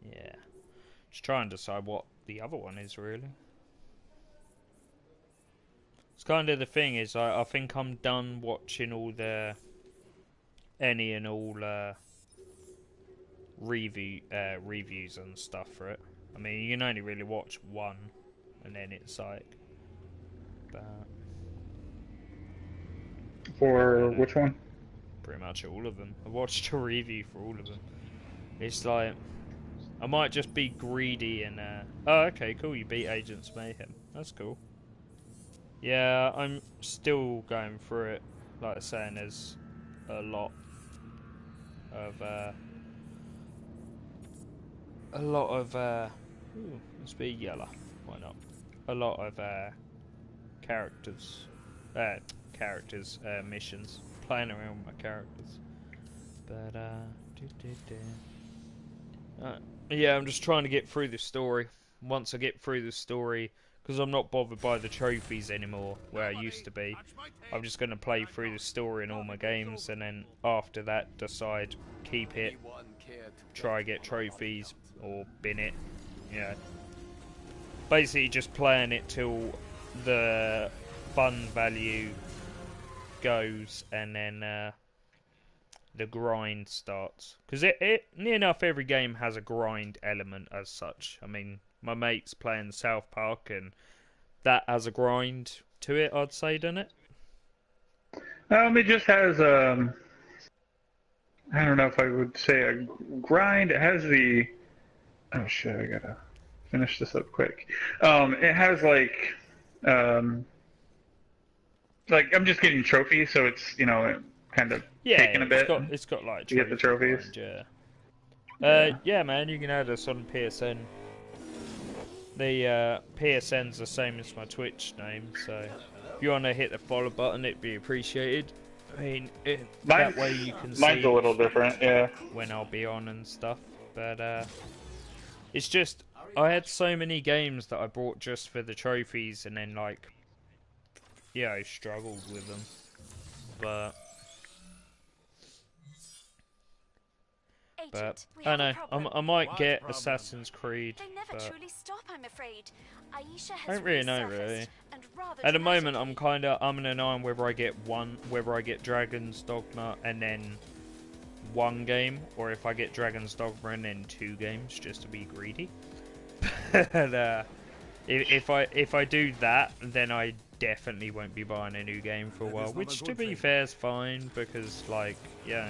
yeah, just try and decide what the other one is really. It's kind of the thing is, I think I'm done watching all the any and all reviews and stuff for it. I mean, you can only really watch one, and then it's like, but for which one? Pretty much all of them. I watched a review for all of them. It's like, I might just be greedy and oh, okay, cool. You beat Agents Mayhem. That's cool. Yeah, I'm still going through it. Like I was saying, there's a lot of ooh, let's be yellow. Why not? A lot of missions. Playing around with my characters. But yeah, I'm just trying to get through the story. Once I get through the story, because I'm not bothered by the trophies anymore, where I used to be. I'm just going to play through the story in all my games, and then after that decide, keep it, try get trophies, or bin it. Yeah. Basically just playing it till the fun value goes, and then the grind starts. Because near enough every game has a grind element as such. I mean, my mate's playing South Park, and that has a grind to it, I'd say, doesn't it? It just has I don't know if I would say a grind. It has the, oh shit, I gotta finish this up quick. It has like I'm just getting trophies, so it's, you know, kind of taking a bit. It's got like to get the trophies. Grind, yeah. Yeah, man, you can add us on PSN. The PSN's the same as my Twitch name, so if you want to hit the follow button, it'd be appreciated. I mean, that way you can see mine's a little different, yeah, when I'll be on and stuff. But it's just, I had so many games that I bought just for the trophies, and then like, yeah, I struggled with them. But I know I might get Assassin's Creed. They never truly stop, I'm afraid. Aisha has I don't really know, really. At the moment, I'm in an iron whether I get Dragon's Dogma and then one game, or if I get Dragon's Dogma and then 2 games, just to be greedy. But if I do that, then I definitely won't be buying a new game for a while. Which, to be fair, is fine, because like, yeah.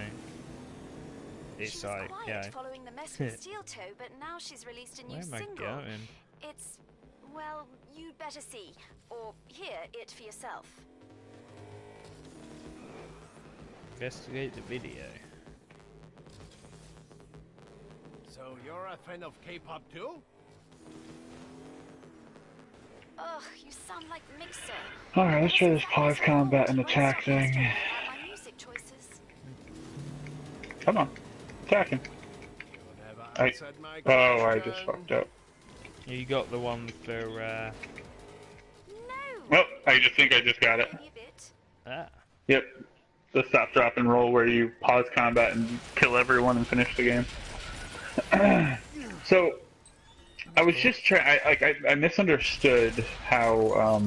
It's like, yeah. Following the mess with Steel Toe, but now she's released a new single. Where am I going? It's... well, you'd better see. Or hear it for yourself. Investigate the video. So you're a fan of K-pop too? Ugh, you sound like Mixer. Alright, let's try this pause combat and attack thing. My music choices. Come on. Attacking. I just fucked up. You got the one for, Oh, I just think I just got it. Ah. Yep. The stop, drop, and roll where you pause combat and kill everyone and finish the game. So, I was just trying. I misunderstood how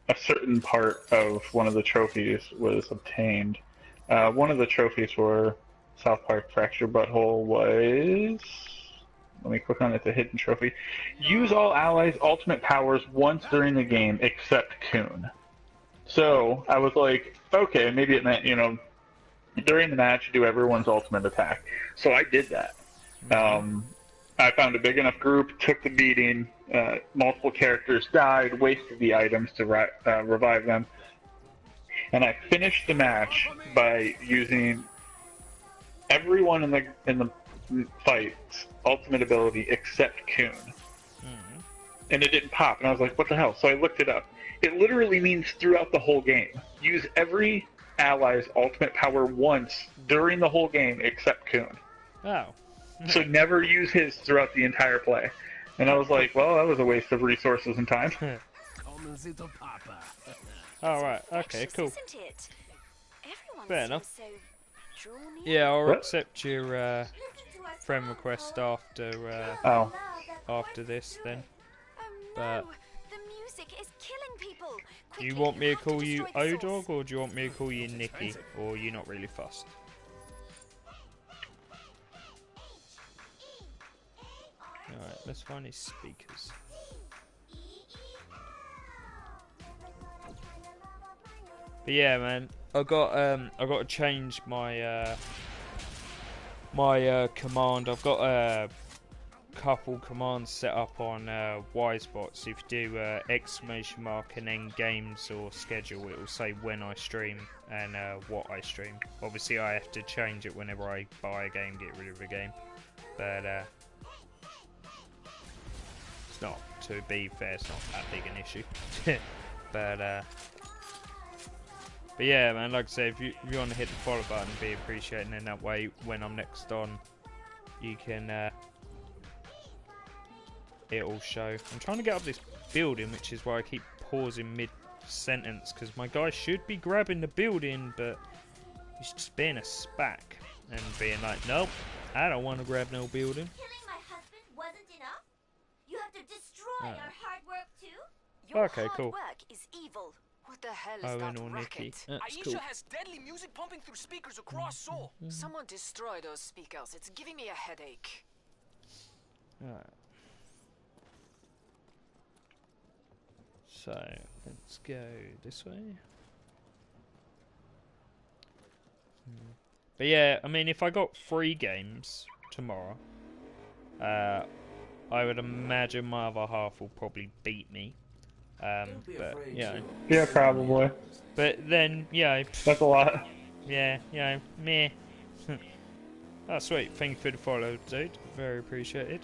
a certain part of one of the trophies was obtained. One of the trophies for South Park Fracture Butthole was. Let me click on it. It's a hidden trophy. Use all allies' ultimate powers once during the game, except Coon. So I was like, okay, maybe it meant during the match do everyone's ultimate attack. So I did that. I found a big enough group, took the beating, multiple characters died, wasted the items to revive them, and I finished the match by using everyone in the fight's ultimate ability except Coon. And it didn't pop, and I was like, what the hell? So I looked it up. It literally means throughout the whole game. Use every ally's ultimate power once during the whole game except Coon. Oh. So never use his throughout the entire play. And I was like, well, that was a waste of resources and time. Alright, okay, cool. Isn't it? Everyone Fair seems enough. so drawn in. Yeah, I'll What? accept your friend request after after this then. But The music is killing people. do you Quickly, want me to have call you destroy the source. O-Dog or do you want me to call you Nikki? Or you not really fussed? Alright, let's find his speakers. But yeah, man, I got to change my command. I've got a couple commands set up on Wisebots. If you do exclamation mark and then games or schedule, it will say when I stream and what I stream. Obviously, I have to change it whenever I buy a game, get rid of a game. But it's not, to be fair, it's not that big an issue. But yeah, man, like I say, if you want to hit the follow button, it'd be appreciated, and then that way, when I'm next on, you can, it'll show. I'm trying to get up this building, which is why I keep pausing mid-sentence, because my guy should be grabbing the building, but he's just being a spack, and being like, nope, I don't want to grab no building. Killing my husband wasn't enough? You have to destroy our hard work too? Your Okay, hard cool. work is evil. What the hell is Owen that or Nikki. racket? That's Aisha cool. has deadly music pumping through speakers across Seoul. Someone destroy those speakers. It's giving me a headache. Alright. So, let's go this way. But yeah, I mean, if I got 3 games tomorrow, I would imagine my other half will probably beat me. But, Yeah, probably. But then, That's a lot. Yeah, meh. Oh, sweet. Thank you for the follow, dude. Very appreciated.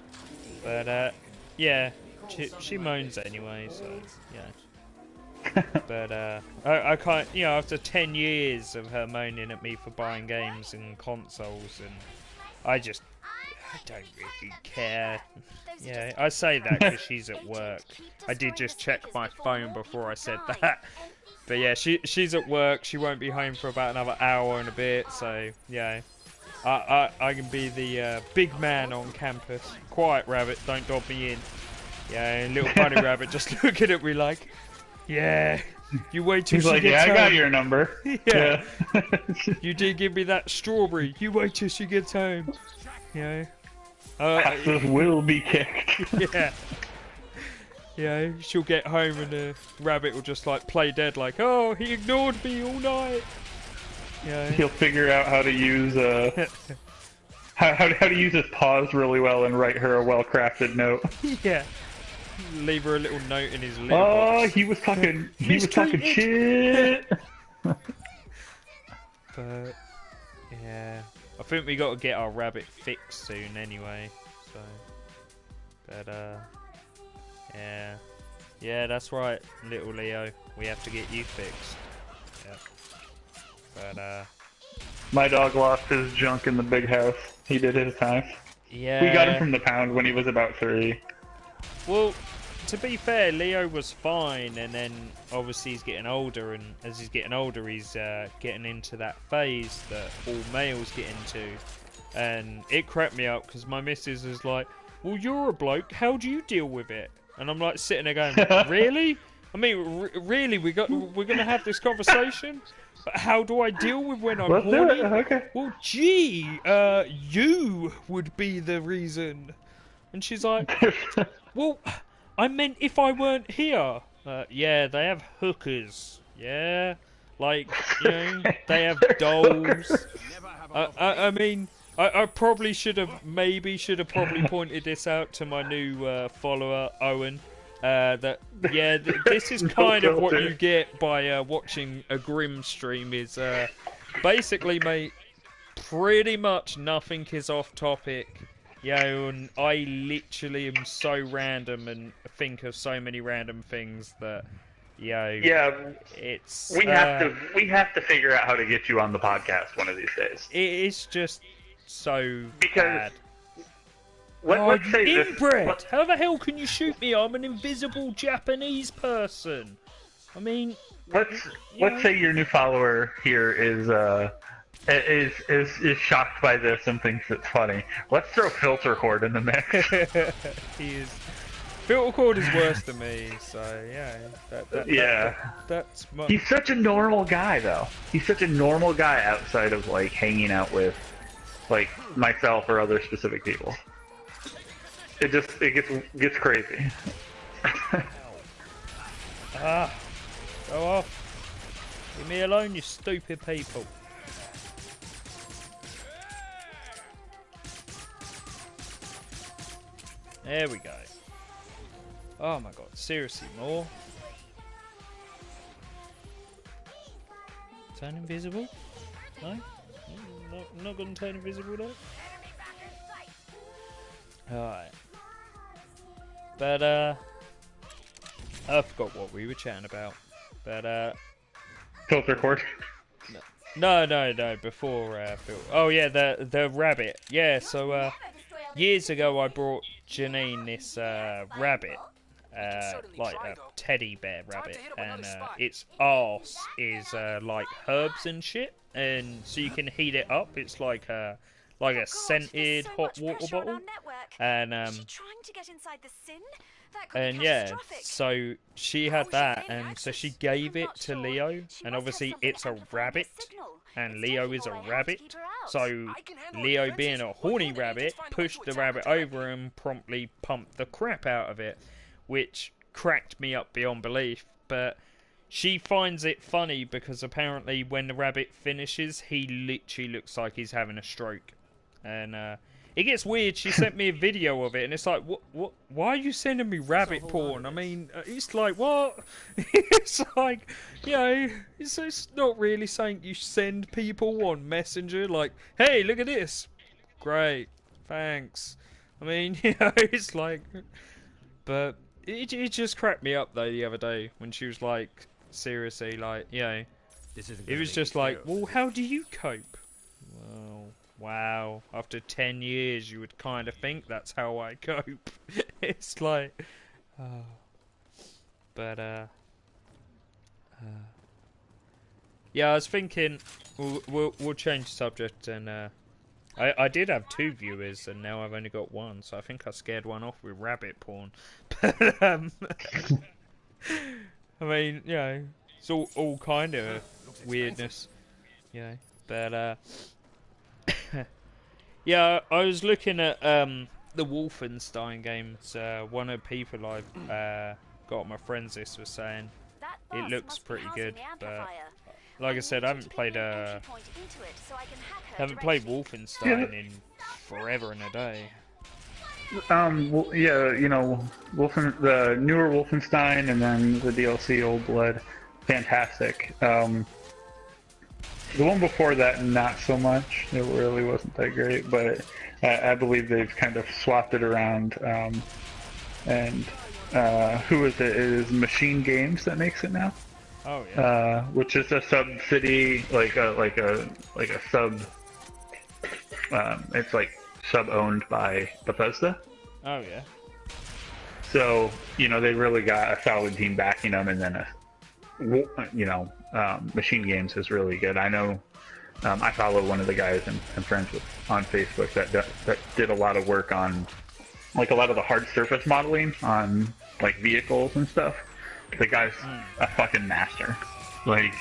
But, yeah, she moans anyway, so, yeah. But, I can't, after 10 years of her moaning at me for buying games and consoles, and I don't really care. Yeah, I say that because she's at work. I did just check my phone before I said that. But yeah, she's at work. She won't be home for about another hour and a bit. So yeah, I can be the big man on campus. Quiet rabbit, don't dob me in. Yeah, and little bunny rabbit just looking at me like, yeah. You wait till He's she like, gets yeah, home. I got your number. Yeah. You did give me that strawberry. You wait till she gets home. Yeah. Asses will be kicked. Yeah. Yeah, she'll get home and the rabbit will just like play dead like, oh, he ignored me all night. Yeah. He'll figure out how to use how to use his paws really well and write her a well-crafted note. Yeah. Leave her a little note in his Oh, letterbox. he was talking. He was talking shit. But yeah, I think we got to get our rabbit fixed soon anyway. So, but yeah, that's right, little Leo. We have to get you fixed. Yep. But my dog lost his junk in the big house. He did his time. yeah, We got him from the pound when he was about 3. Well, to be fair, Leo was fine, and then obviously he's getting older, and as he's getting older, he's getting into that phase that all males get into, and it cracked me up because my missus is like, "Well, you're a bloke. How do you deal with it?" And I'm like sitting there going, "Really? I mean, really? We're gonna have this conversation? But how do I deal with when I'm Let's do horny?" it. Okay. Well, gee, you would be the reason. And she's like, "Well, I meant if I weren't here." Yeah, they have hookers. Yeah, like, you know, they have dolls. I mean, I probably should have probably pointed this out to my new follower Owen. That yeah, this is kind of what you get by watching a Grim stream. Is basically, mate, pretty much nothing is off topic. And I literally am so random and think of so many random things that, yeah, it's we have to figure out how to get you on the podcast one of these days. It's just so because bad. Let's say inbred. How the hell can you shoot me? I'm an invisible Japanese person. I mean, let's say your new follower here is shocked by this and thinks it's funny. Let's throw Filter Cord in the mix. He is. Filter Cord is worse than me, so yeah. That's my... He's such a normal guy, though. He's such a normal guy outside of like hanging out with like myself or other specific people. It gets crazy. Go off. Leave me alone, you stupid people. There we go. Oh my god, seriously, more? Turn invisible? No? Not gonna turn invisible though? Alright. But, I forgot what we were chatting about. But, Filter Cord? No, before, oh yeah, the rabbit. Yeah, so, years ago I brought Janine this, rabbit. Like a teddy bear rabbit, and its arse is like herbs and shit, and so you can heat it up. It's like a scented hot water bottle, and yeah, so she had that, and so she gave it to Leo, and obviously it's a rabbit, and Leo is a rabbit, so Leo, being a horny rabbit, pushed the rabbit over and promptly pumped the crap out of it, which cracked me up beyond belief. But she finds it funny because apparently when the rabbit finishes, he literally looks like he's having a stroke. And it gets weird. She sent me a video of it, and it's like, what? Why are you sending me rabbit porn? I mean, it's like, what? It's like, you know, it's not really something you send people on Messenger. Like, hey, look at this. Great, thanks. I mean, you know, it's like, but it just cracked me up though the other day when she was like, seriously, like, you know, it was just like, well, how do you cope? Well, wow, after 10 years you would kind of think that's how I cope. It's like, but yeah, I was thinking we'll change the subject, and I did have 2 viewers, and now I've only got 1, so I think I scared one off with rabbit porn. But I mean, you know, it's all kind of weirdness, you know. But yeah, I was looking at the Wolfenstein games. One of the people I've got on my friends list was saying it looks pretty good, but like I said, I haven't played Wolfenstein in forever and a day. Yeah, you know, the newer Wolfenstein, and then the DLC Old Blood, fantastic. The one before that, not so much. It really wasn't that great, but I believe they've kind of swapped it around. And who is it? It is Machine Games that makes it now. Oh yeah. Which is a sub-city, like a sub. It's like sub-owned by Bethesda. Oh yeah. So you know they really got a solid team backing them, and then Machine Games is really good. I know. I follow one of the guys and friends with on Facebook that did a lot of work on like a lot of the hard surface modeling on like vehicles and stuff. The guy's a fucking master. Like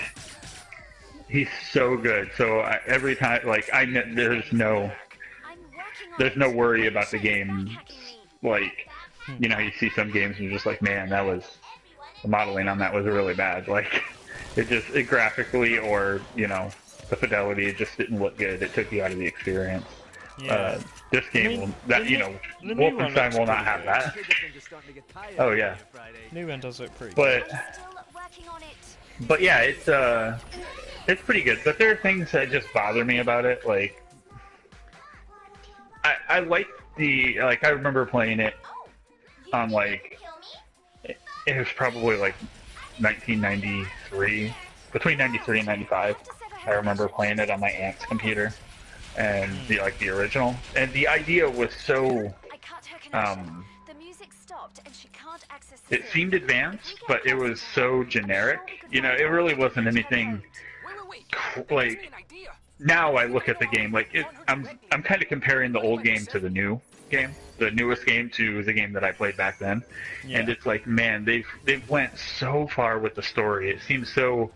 he's so good. So every time, like there's no worry about the game. Like you know, you see some games and you're just like, man, the modeling on that was really bad. Like it graphically or you know the fidelity, it just didn't look good. It took you out of the experience. Yeah. This game Wolfenstein will not have that. Oh yeah. New one does it pretty good. But yeah, it's pretty good. But there are things that just bother me about it. Like I like I remember playing it on like it was probably like 1993, between 93 and 95. I remember playing it on my aunt's computer, and the original. And the idea was so, it seemed advanced, but it was so generic. You know, it really wasn't anything. Like now, I look at the game like I'm kind of comparing the old game to the new game, the newest game to the game that I played back then, and it's like, man, they've went so far with the story. It seems so.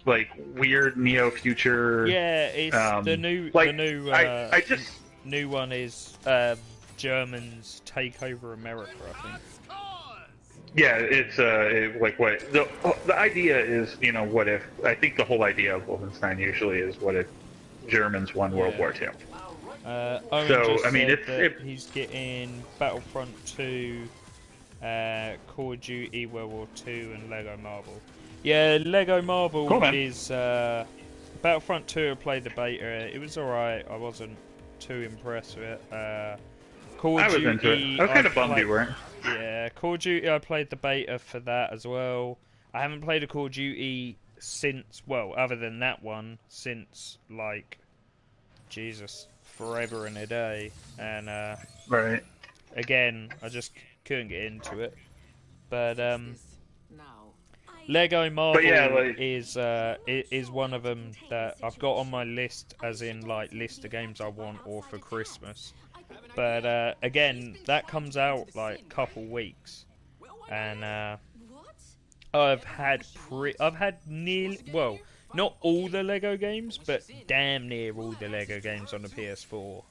Like weird neo future. Yeah, it's the new new one is Germans take over America, I think. Yeah, it's like what the idea is. You know, what if I think the whole idea of Wolfenstein usually is what if Germans won World War II. So I mean, he's getting Battlefront 2, Call of Duty World War 2, and Lego Marvel. Yeah, Lego Marvel is Battlefront 2. I played the beta. It was alright. I wasn't too impressed with it. Call of Duty, into it. I was kind of bummed you weren't. Yeah, Call of Duty. I played the beta for that as well. I haven't played a Call of Duty since, well, other than that one, since like Jesus, forever and a day. And right. Again, I just couldn't get into it. But Lego Marvel is one of them that I've got on my list, as in like list of games I want or for Christmas. But again, that comes out like couple weeks, and I've had nearly, well, not all the Lego games, but damn near all the Lego games on the PS4.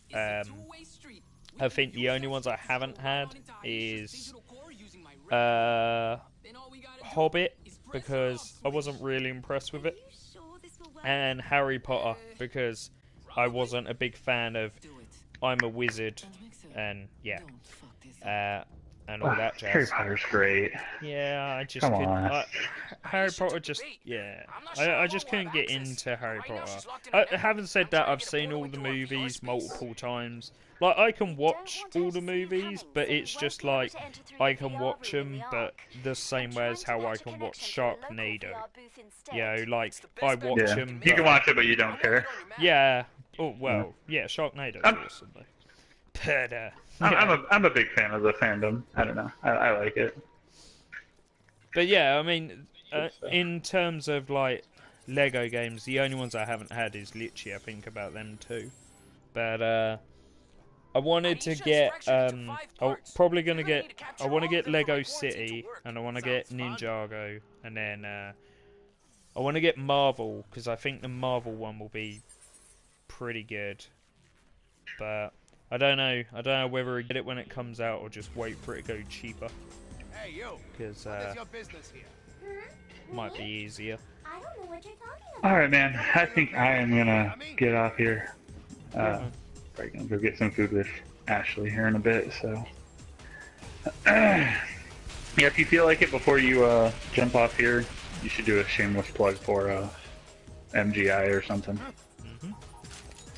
I think the only ones I haven't had is Hobbit, because I wasn't really impressed with it, and Harry Potter, because I wasn't a big fan of I'm a wizard, and and all that jazz. Harry Potter's great. Yeah, I just Come couldn't. on. Harry Potter just, I just couldn't get into Harry Potter. Having said that, I've seen all the movies multiple times. Like, I can watch all the movies, but it's just like, I can watch them, but the same way as how I can watch Sharknado. You know, like, I watch them. You can watch it, but you don't care. Yeah. Oh, well, yeah, Sharknado's awesome, though. But, I'm a big fan of the fandom. I don't know. I like it. But yeah, I mean, in terms of, like, Lego games, the only ones I haven't had is literally, I think about them too. But, I wanted to get, I'm probably going to get, I want to get Lego City, and I want to get Ninjago, and then, I want to get Marvel, because I think the Marvel one will be pretty good. But I don't know whether I get it when it comes out or just wait for it to go cheaper. Hey, you. Because might be easier. I don't know what you're talking about. Alright, man. I think I am gonna get off here. Probably gonna go get some food with Ashley here in a bit, so. Yeah, if you feel like it before you jump off here, you should do a shameless plug for MGI or something.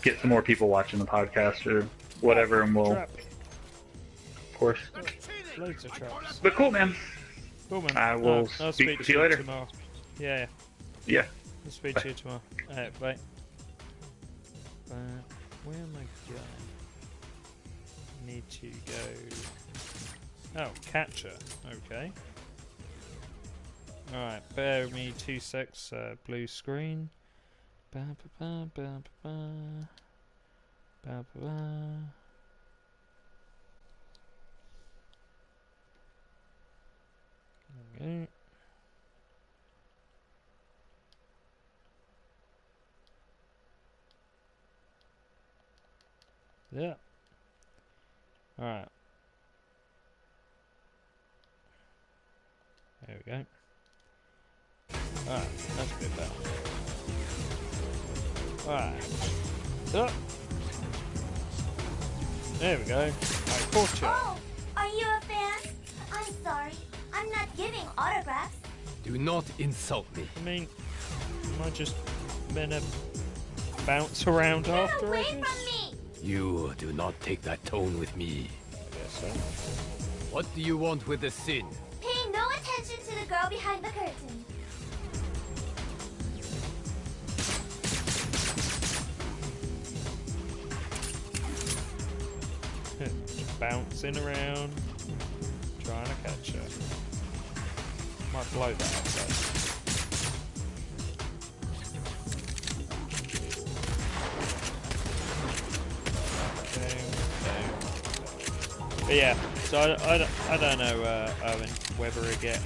Get some more people watching the podcast or whatever, and we'll, of course. Loads of traps. But cool, man. Cool, man. I will I'll speak with you later. Tomorrow. Yeah. Yeah. I'll speak to you tomorrow. Alright, bye. Where am I going? Need to go. Oh, catcher. Okay. Alright, bear with me 2 secs. Blue screen. Ba ba ba ba ba ba ba ba. Okay. Yeah. Alright. There we go. Alright, that's a bit better. Alright. So. There we go. I caught you. Oh, are you a fan? I'm sorry. I'm not giving autographs. Do not insult me. I mean, am I just gonna bounce around after away it? from me! You do not take that tone with me. I guess so. What do you want with the sin? Pay no attention to the girl behind the curtain. Bouncing around, trying to catch her. Might blow that up though. But yeah, so I don't know, Owen, whether I get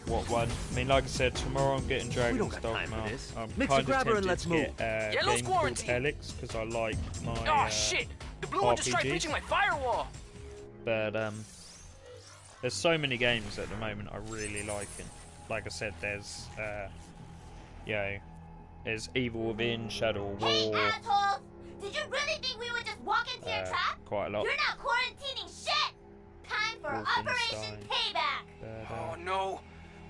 what one. I mean, like I said, tomorrow I'm getting Dragon's Dogma. I'm kind of tempted to get a game called Helix because I like my shit! The blue one just tried breaching my firewall. But there's so many games at the moment I really like. And like I said, there's there's Evil Within, Shadow of War. Hey, assholes! Did you really think we would just walk into your trap? Quite a lot. You're not quarantining shit! Time for Operation Payback! But, oh no!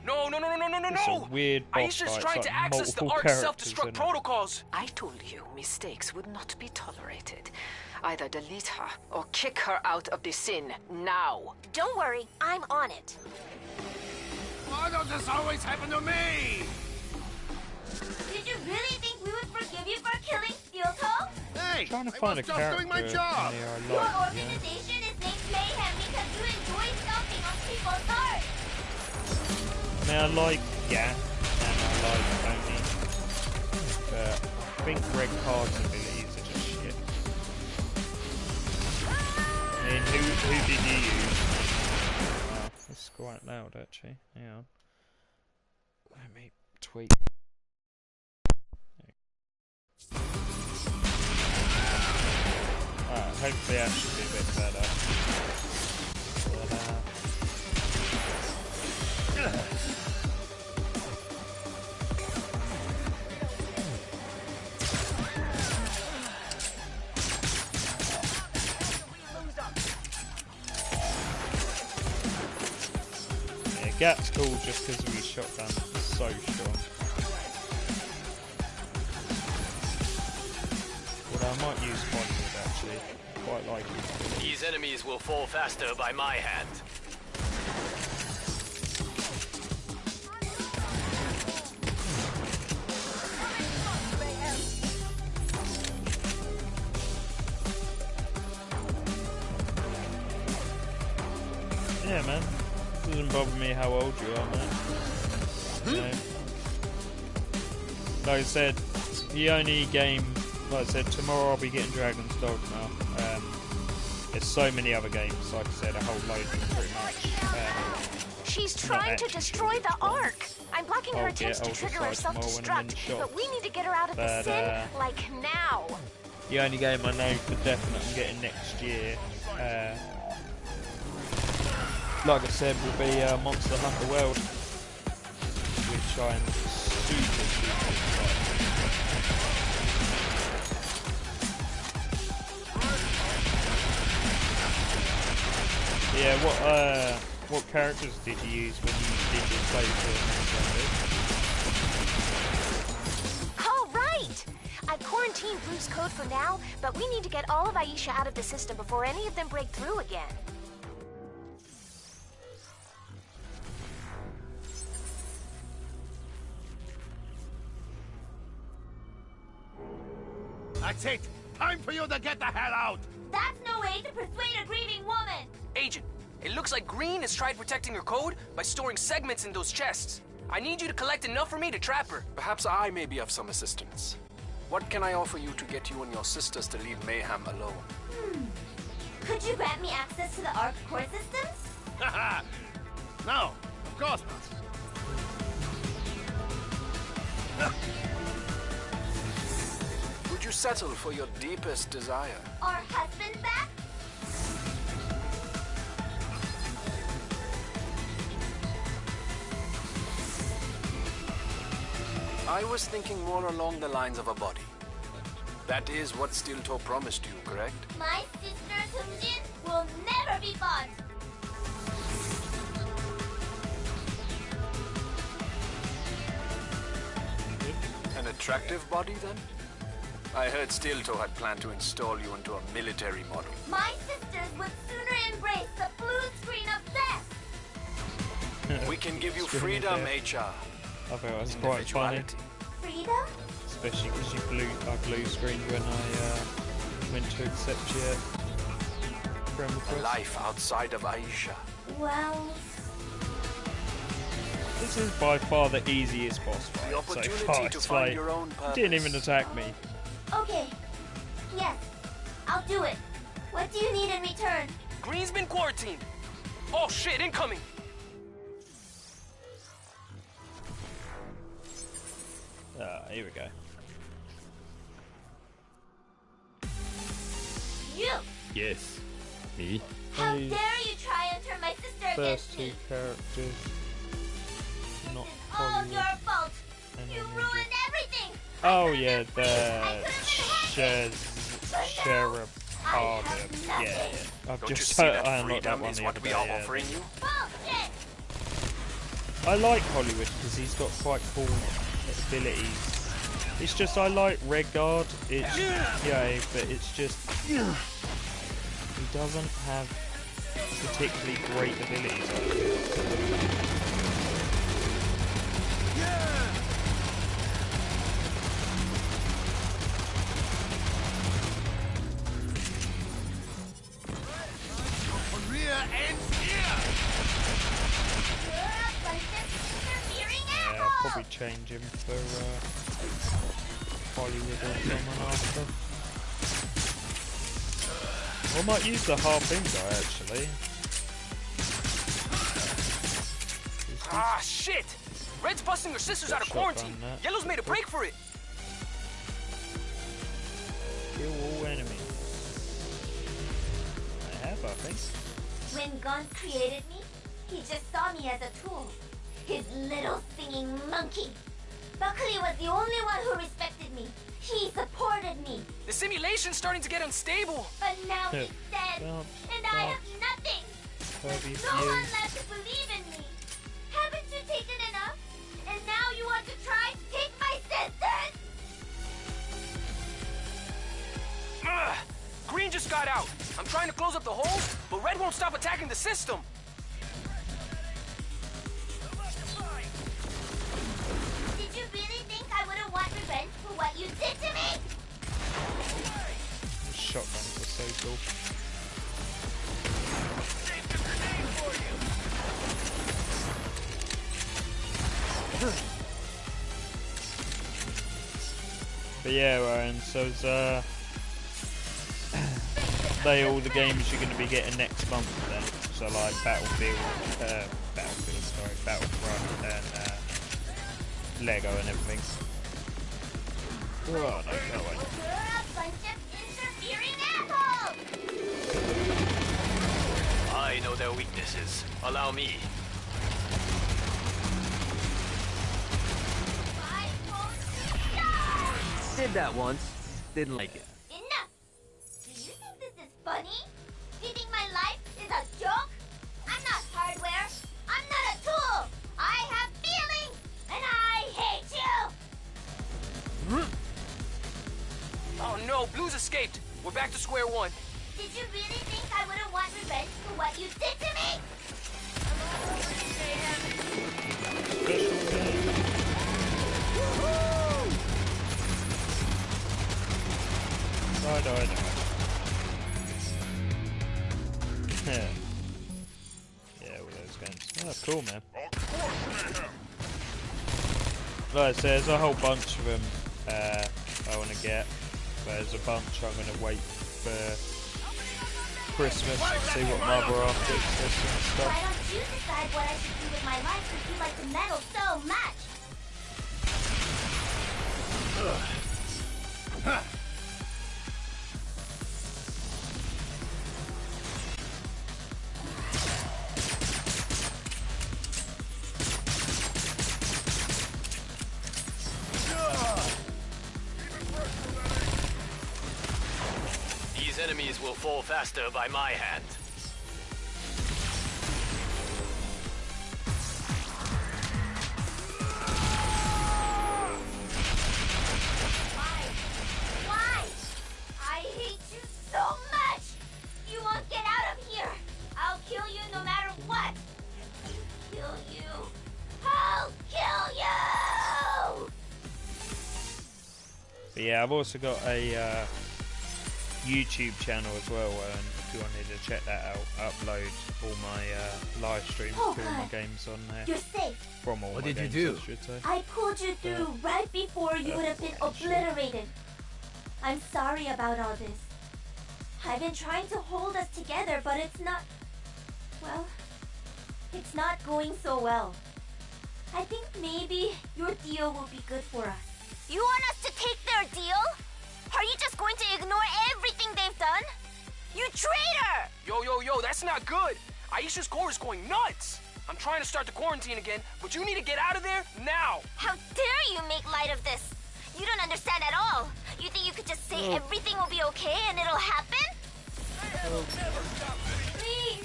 No! It's a weird boss Aisha's fight. trying It's to like access the multiple Ark's self-destruct protocols. I told you mistakes would not be tolerated. Either delete her or kick her out of the sin now. Don't worry, I'm on it. Why does this always happen to me? Did you really think we would forgive you for killing Steel Toe? Hey, I'm trying to find a character doing my job. in there I Your like, organization is named Mayhem because you enjoy stomping on people's hearts. I mean, I like Gat and I like Tony, but I think Greg Card's abilities are just shit. I mean, who did you use? Oh, that's quite loud actually. Hang on. Let me tweet. Alright, hopefully that should be a bit better. Yeah, Gat's cool just because of his shotgun. It's so strong. Well, I might use Hollywood actually. Quite like it. These enemies will fall faster by my hand. Yeah, man. Doesn't bother me how old you are, man. You know? Like I said, the only game, like I said, tomorrow I'll be getting Dragon's Dogma. There's so many other games, like I said, a whole load of them pretty much. She's trying to destroy the Ark. I'm blocking her attempts to trigger her self-destruct, but we need to get her out of the sin, like now. The only game I know for definite I'm getting next year, like I said, will be Monster Hunter World, which I'm super excited. Yeah, what characters did you use when you did your playthrough? All right! I've quarantined Blue's code for now, but we need to get all of Aisha out of the system before any of them break through again. That's it! Time for you to get the hell out! That's no way to persuade a grieving woman! Agent, it looks like Green has tried protecting her code by storing segments in those chests. I need you to collect enough for me to trap her. Perhaps I may be of some assistance. What can I offer you to get you and your sisters to leave Mayhem alone? Could you grant me access to the ARC core systems? Haha! No, of course not. Would you settle for your deepest desire? Our husband back? I was thinking more along the lines of a body. That is what Steel Toe promised you, correct? My sister Sunjin will never be bought! An attractive body, then? I heard Steel Toe had planned to install you into a military model. My sisters would sooner embrace the blue screen of death! We can give you freedom, HR. I thought it was quite funny. Freedom? Especially because I blue screened when I went to accept your friend A request. life outside of Aisha. Well... This is by far the easiest boss fight so opportunity far. to It's find like, your own purpose. didn't even attack me. Okay. Yes. I'll do it. What do you need in return? Green's been quarantined. Oh shit, incoming! Here we go. You! Yes. Me? How dare you try and turn my sister First against two me? characters. Not All Hollywood. your fault! And You then ruined everything! Oh yeah, the Sheriff Harder. Yeah. I've Don't you just see that I unlocked that freedom one is the what other we day, are yeah. offering you? Bullshit! I like Hollywood because he's got quite cool abilities. It's just I like Red Guard. It's yeah, but it's just he doesn't have particularly great abilities. Rear ends here! Yeah, I'll probably change him for Hollywood or someone after. I might use the harpoon guy actually. Ah, shit! Red's busting her sisters out of quarantine. Yellow's made a break for it. Kill all enemies. I have, I think. When Gon created me, he just saw me as a tool. His little singing monkey. Buckley was the only one who respected me. He supported me. The simulation's starting to get unstable. But now he's dead, and I have nothing. There's no one left to believe in me. Haven't you taken enough? And now you want to try to take my sisters? Ugh. Green just got out. I'm trying to close up the holes, but Red won't stop attacking the system. Did you really think I wouldn't want revenge for what you did to me? Shotguns are so cool. But yeah, Ryan, so it's all the games you're going to be getting next month then. So like Battlefront and Lego and everything. Oh, no, go away. You're a bunch of interfering assholes! I know their weaknesses. Allow me. Did that once. Didn't like it. Enough! Do you think this is funny? Do you think my life is a joke? escaped. We're back to square one. Did you really think I wouldn't want revenge for what you did to me? Die. Yeah, all those games. Oh, cool, man. Like I said, there's a whole bunch of them I want to get. But there's a bunch I'm going to wait for Christmas to see what Mother after Christmas and stuff. Why don't you decide what I should do with my life since you like to meddle so much? These enemies will fall faster by my hand. Why? I hate you so much! You won't get out of here! I'll kill you no matter what! Kill you! I'll kill you! But yeah, I've also got a YouTube channel as well, if you wanted to check that out, upload all my live streams for all my games on there. You're safe. From all What my did you games, do? I should say. I pulled you through right before you would have been obliterated. I'm sorry about all this. I've been trying to hold us together, but it's not... well, it's not going so well. I think maybe your deal will be good for us. You want us to take their deal? Are you just going to ignore everything they've done? You traitor! Yo, that's not good. Aisha's core is going nuts. I'm trying to start the quarantine again, but you need to get out of there now. How dare you make light of this? You don't understand at all. You think you could just say everything will be okay and it'll happen? Please,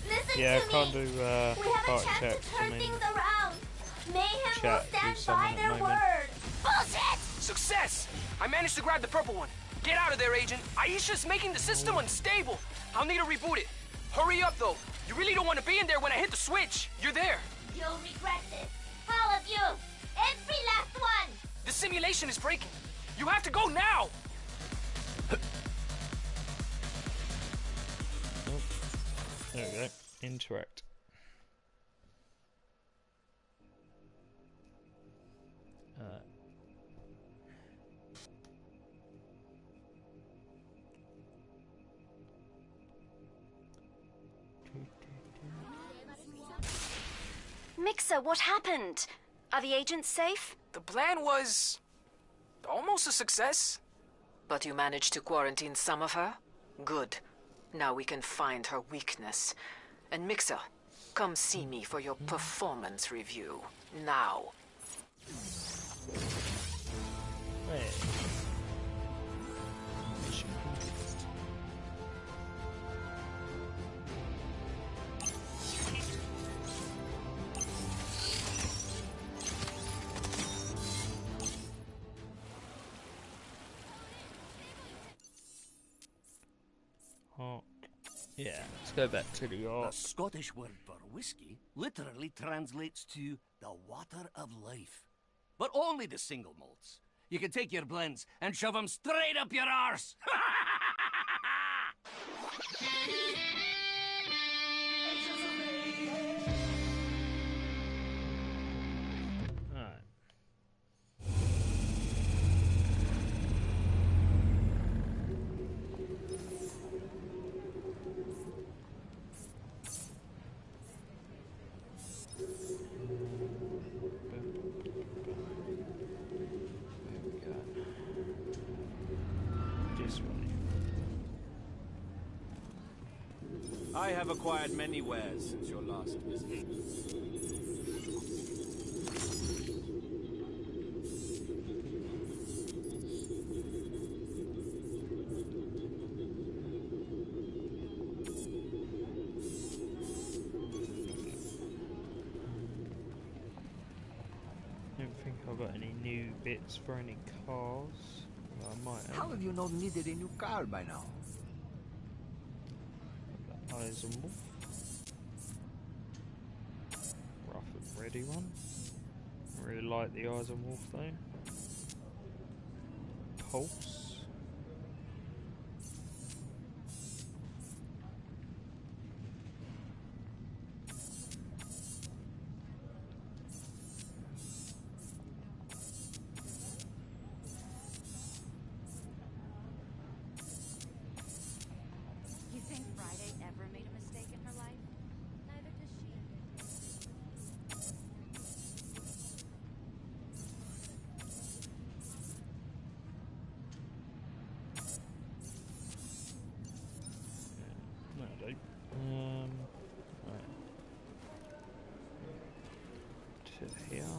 listen Yeah, to I can't me. do We have a heart chance checks. to turn I mean, things around. Mayhem will chat stand with someone by at their the moment. word. Bullshit! Success! I managed to grab the purple one. Get out of there, Agent. Aisha's making the system unstable. I'll need to reboot it. Hurry up, though. You really don't want to be in there when I hit the switch. You're there. You'll regret this. All of you. Every last one. The simulation is breaking. You have to go now. There we go. Interact. Mixer, what happened? Are the agents safe? The plan was almost a success. But you managed to quarantine some of her? Good. Now we can find her weakness. And Mixer, come see me for your performance review. Now. Hey. Yeah, let's go back to the The Scottish word for whiskey literally translates to the water of life. But only the single malts. You can take your blends and shove them straight up your arse. I have acquired many wares since your last visit. I don't think I've got any new bits for any cars. I might have. How have you not needed a new car by now? Eyes and wolf. Rough and ready one. I really like the eyes and wolf though. Pulse. You think Friday ever made a mistake in her life? Neither does she. No, I don't. Right. To here.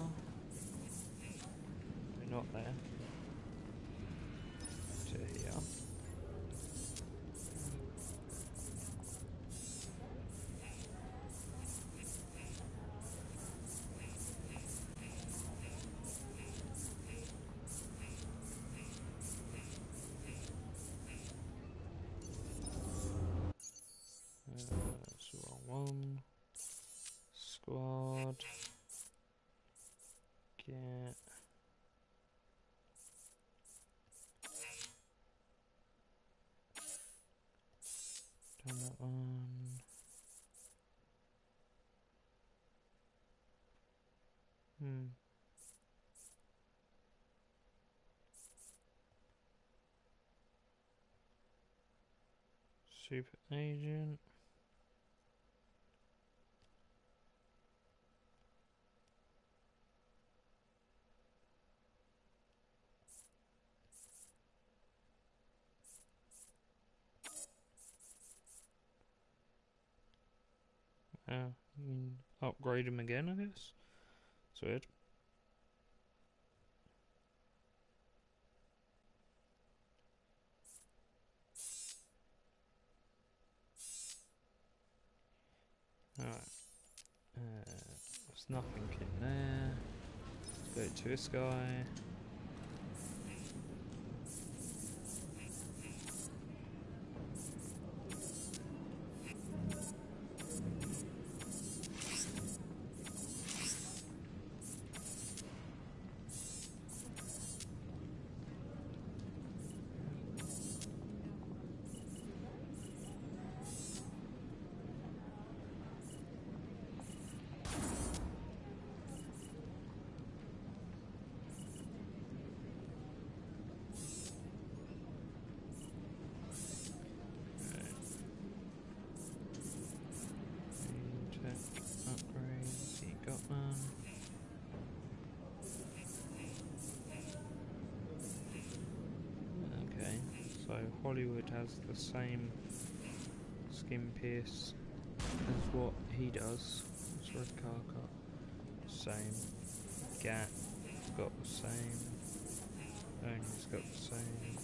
We're not there. To here. That's the wrong one. Squad. Get. Done that one. Super agent. You can upgrade him again, I guess. That's weird. Alright. There's nothing in there. Let's go to this guy. Upgrades, you got one. Okay, so Hollywood has the same skin pierce as what he does. It's red car cut. Same. Gat got the same. Only's got the same.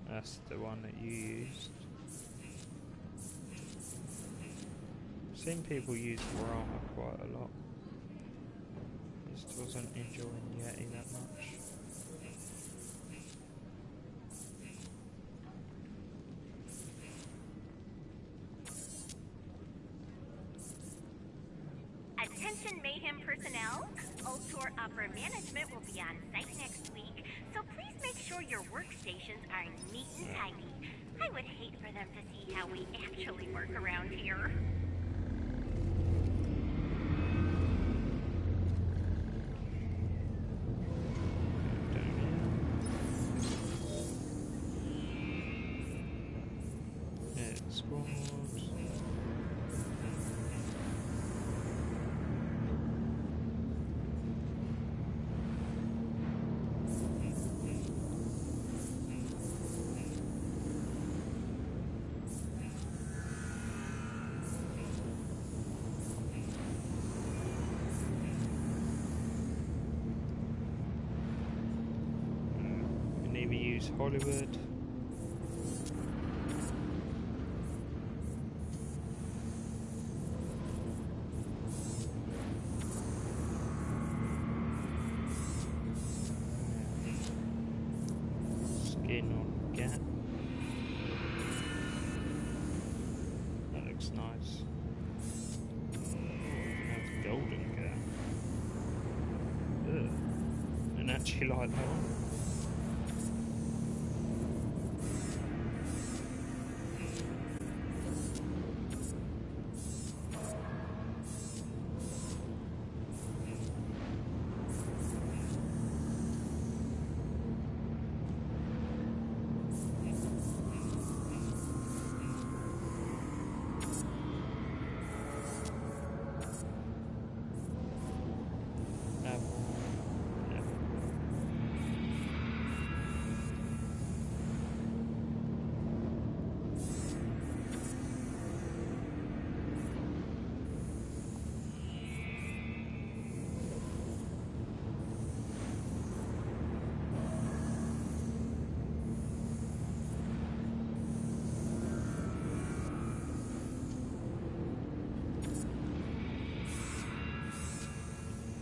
That's the one that you used. I've seen people use Rama quite a lot. Just wasn't enjoying Yeti that much. Attention Mayhem personnel, Ultor Upper Management will be on site next week, so please make sure your workstations are neat and tidy. I would hate for them to see how we actually work around here. Hollywood. spin on Gat. That looks nice. That's golden Gat. Ugh. And actually like that one.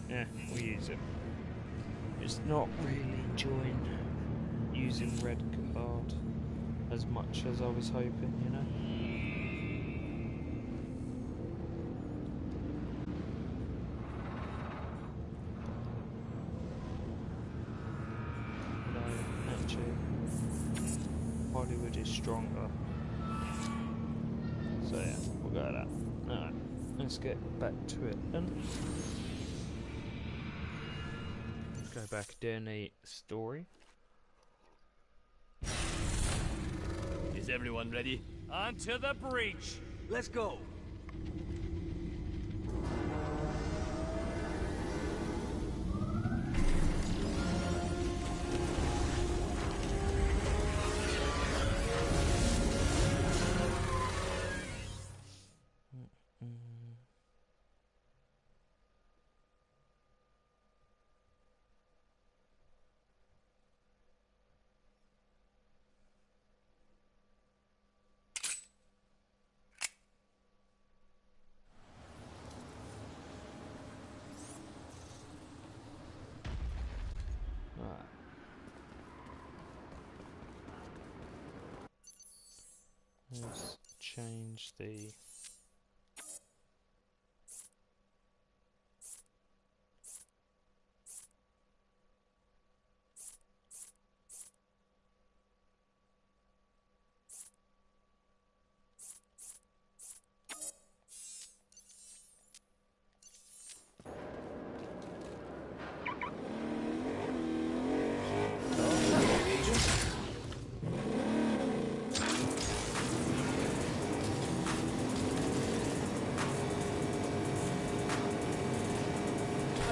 Yeah, we'll use it. Just not really enjoying using red card as much as I was hoping, you know? No, actually, Hollywood is stronger. So yeah, we'll go with that. Alright, let's get back to it then. Go back down the story. Is everyone ready? Onto the breach! Let's go! Let's change the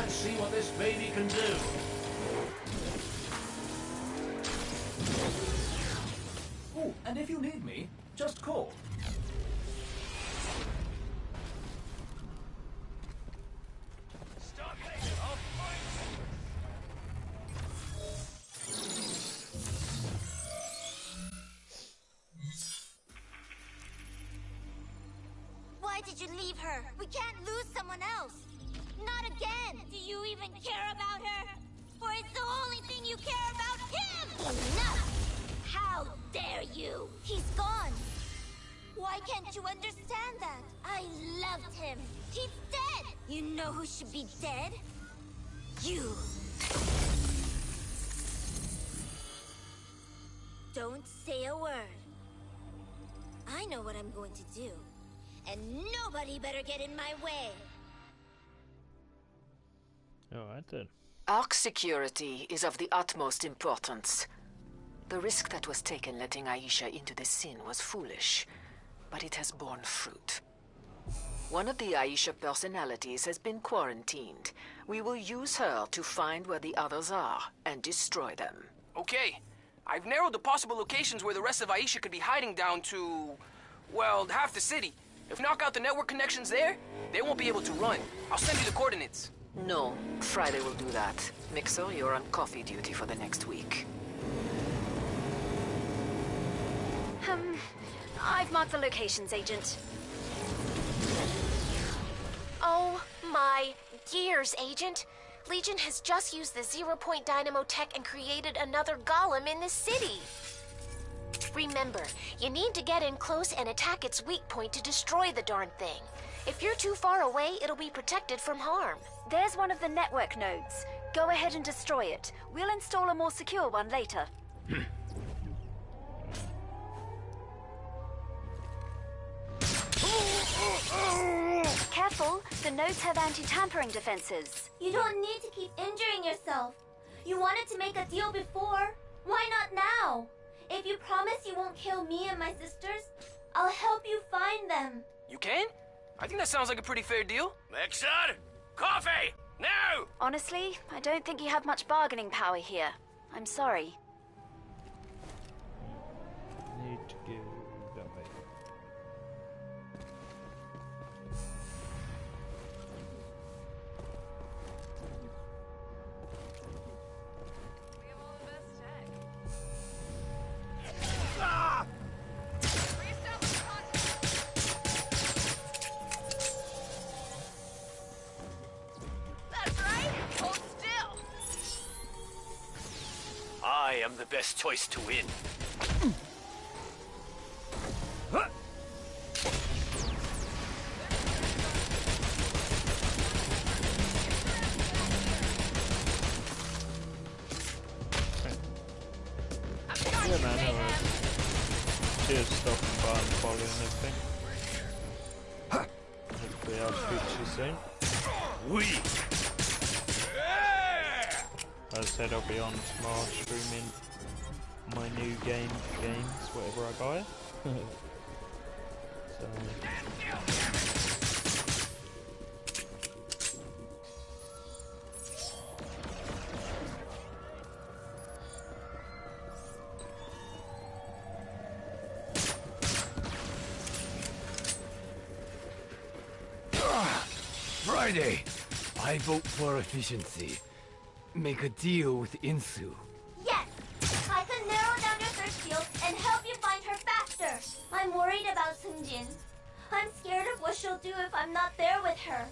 See what this baby can do. Oh, and if you need me, just call. Stop it! I'll fight! Why did you leave her? We can't lose someone else. Not again! Do you even care about her? Or is the only thing you care about him? Enough! How dare you! He's gone! Why can't you understand that? I loved him. He's dead! You know who should be dead? You! Don't say a word. I know what I'm going to do. And nobody better get in my way. Alright then. Ark security is of the utmost importance. The risk that was taken letting Aisha into the scene was foolish, but it has borne fruit. One of the Aisha personalities has been quarantined. We will use her to find where the others are and destroy them. Okay, I've narrowed the possible locations where the rest of Aisha could be hiding down to, well, half the city. If we knock out the network connections there, they won't be able to run. I'll send you the coordinates. No, Friday will do that. Mixer, you're on coffee duty for the next week. I've marked the locations, Agent. Oh my gears, Agent. Legion has just used the 0-point dynamo tech and created another golem in the city. Remember, you need to get in close and attack its weak point to destroy the darn thing. If you're too far away, it'll be protected from harm. There's one of the network nodes. Go ahead and destroy it. We'll install a more secure one later. Careful, the nodes have anti-tampering defenses. You don't need to keep injuring yourself. You wanted to make a deal before. Why not now? If you promise you won't kill me and my sisters, I'll help you find them. You can? I think that sounds like a pretty fair deal. Mixer! Coffee! Now! Honestly, I don't think you have much bargaining power here. I'm sorry. Need to go that way. That's right! Hold still! I am the best choice to win. Yeah, man, alright. Cheers, stopping by and following everything. Hopefully I'll speak to you soon. As I said, I'll be on tomorrow streaming my new games, whatever I buy. So... Friday! I vote for efficiency. Make a deal with Insu. Yes! I can narrow down your search field and help you find her faster. I'm worried about Sunjin. I'm scared of what she'll do if I'm not there with her.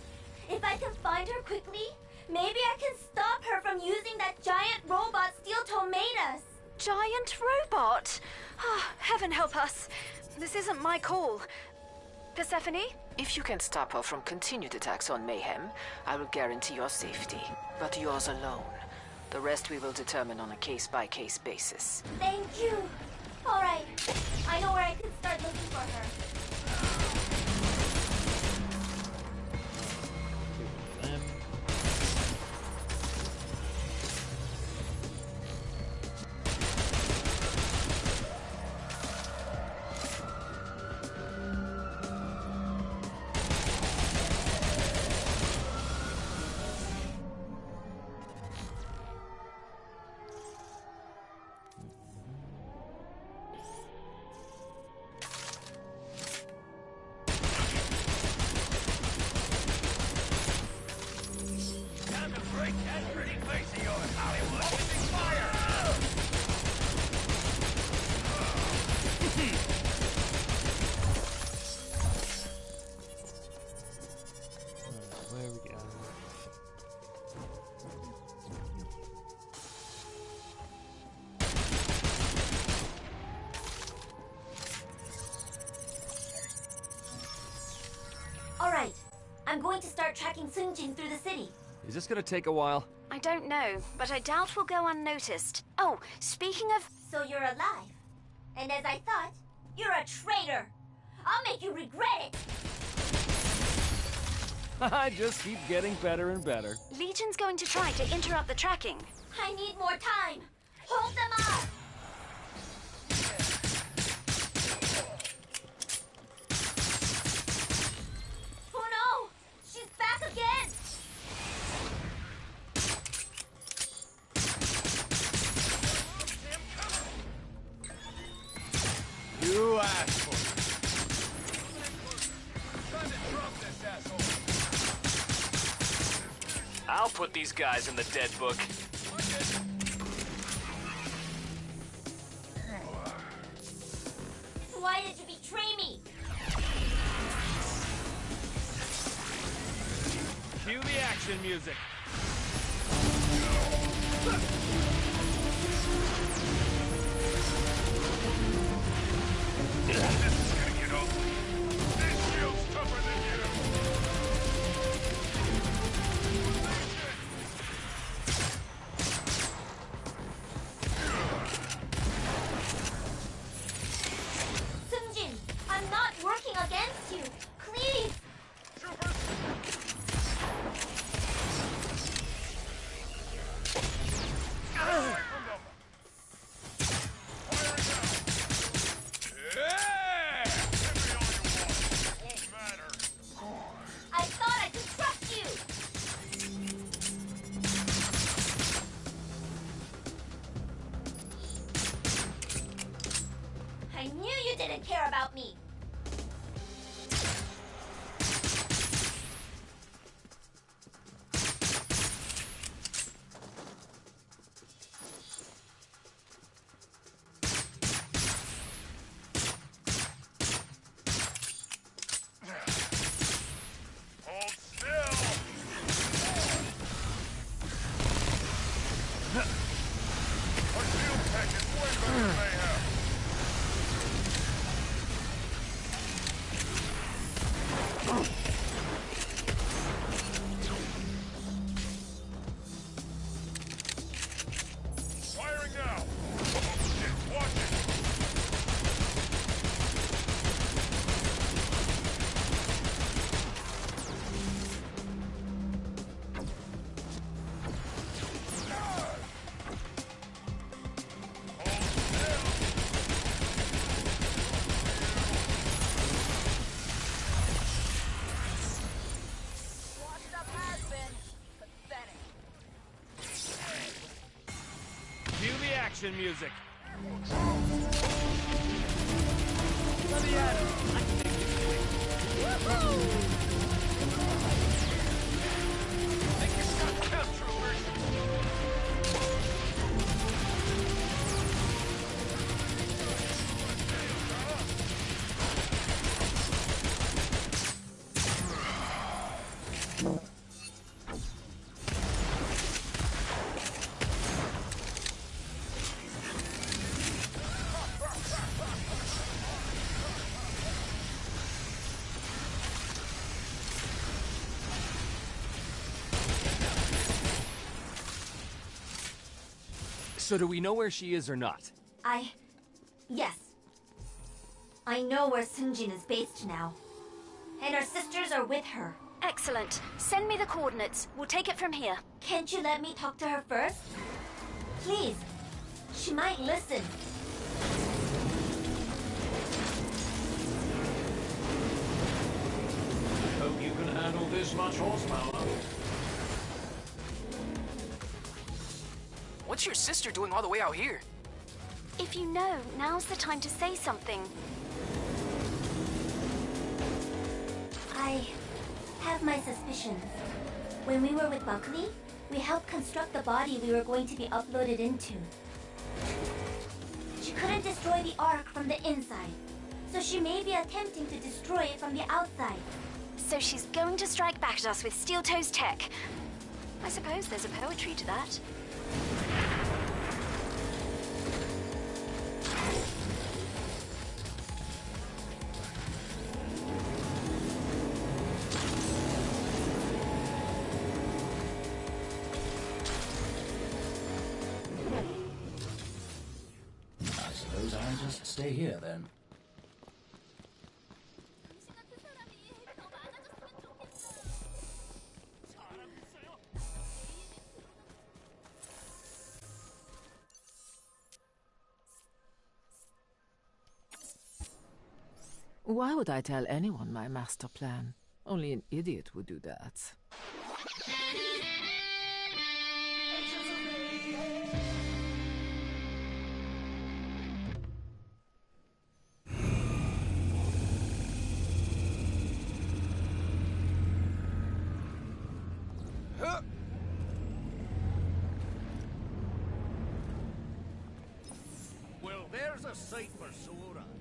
If I can find her quickly, maybe I can stop her from using that giant robot Steel Toe made us. Giant robot? Oh, heaven help us. This isn't my call. Persephone? If you can stop her from continued attacks on Mayhem, I will guarantee your safety. But yours alone. The rest we will determine on a case-by-case basis. Thank you. All right. I know where I can start looking for her. Where we go? All right. I'm going to start tracking Sunjin through the city. Is this gonna take a while? I don't know, but I doubt we'll go unnoticed. Oh, speaking of... So you're alive. And as I thought, you're a traitor. I'll make you regret it. I just keep getting better and better. Legion's going to try to interrupt the tracking. I need more time. Hold them off. Oh no! She's back again! You asshole! I'll put these guys in the dead book. Why did you betray me? Cue the action music. I knew you didn't care about me! Action music. Let me at it. I can make this thing. Woohoo! Think you're stuck down, troopers. So do we know where she is or not? Yes. I know where Sunjin is based now. And her sisters are with her. Excellent. Send me the coordinates. We'll take it from here. Can't you let me talk to her first? Please. She might listen. Hope you can handle this much horsepower. What's your sister doing all the way out here? If you know, now's the time to say something. I have my suspicions. When we were with Buckley, we helped construct the body we were going to be uploaded into. She couldn't destroy the Ark from the inside, so she may be attempting to destroy it from the outside. So she's going to strike back at us with Steel Toe's tech. I suppose there's a poetry to that. I suppose I'll just stay here then. Why would I tell anyone my master plan? Only an idiot would do that. Well, there's a sight for sore eyes.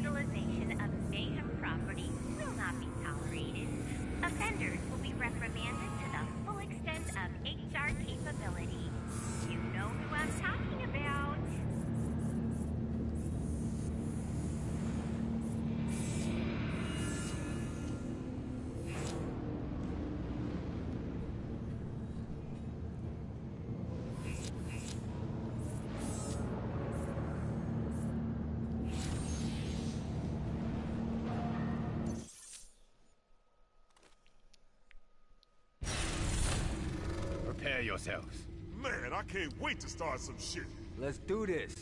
vandalization of mayhem property will not be tolerated. Offenders will be reprimanded to the full extent of HR capability. You know who I'm talking about. Prepare yourselves. Man, I can't wait to start some shit. Let's do this.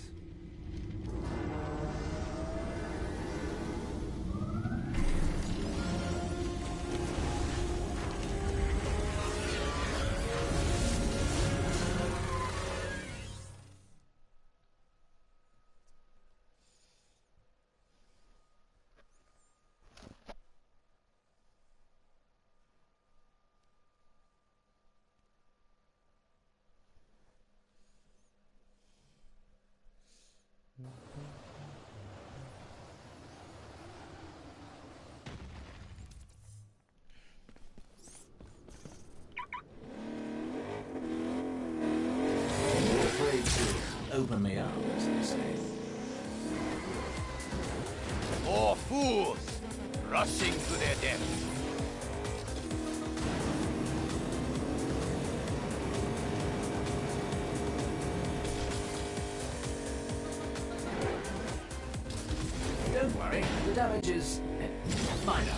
Open me up, as they say. More fools rushing to their death. Don't worry, the damage is minor.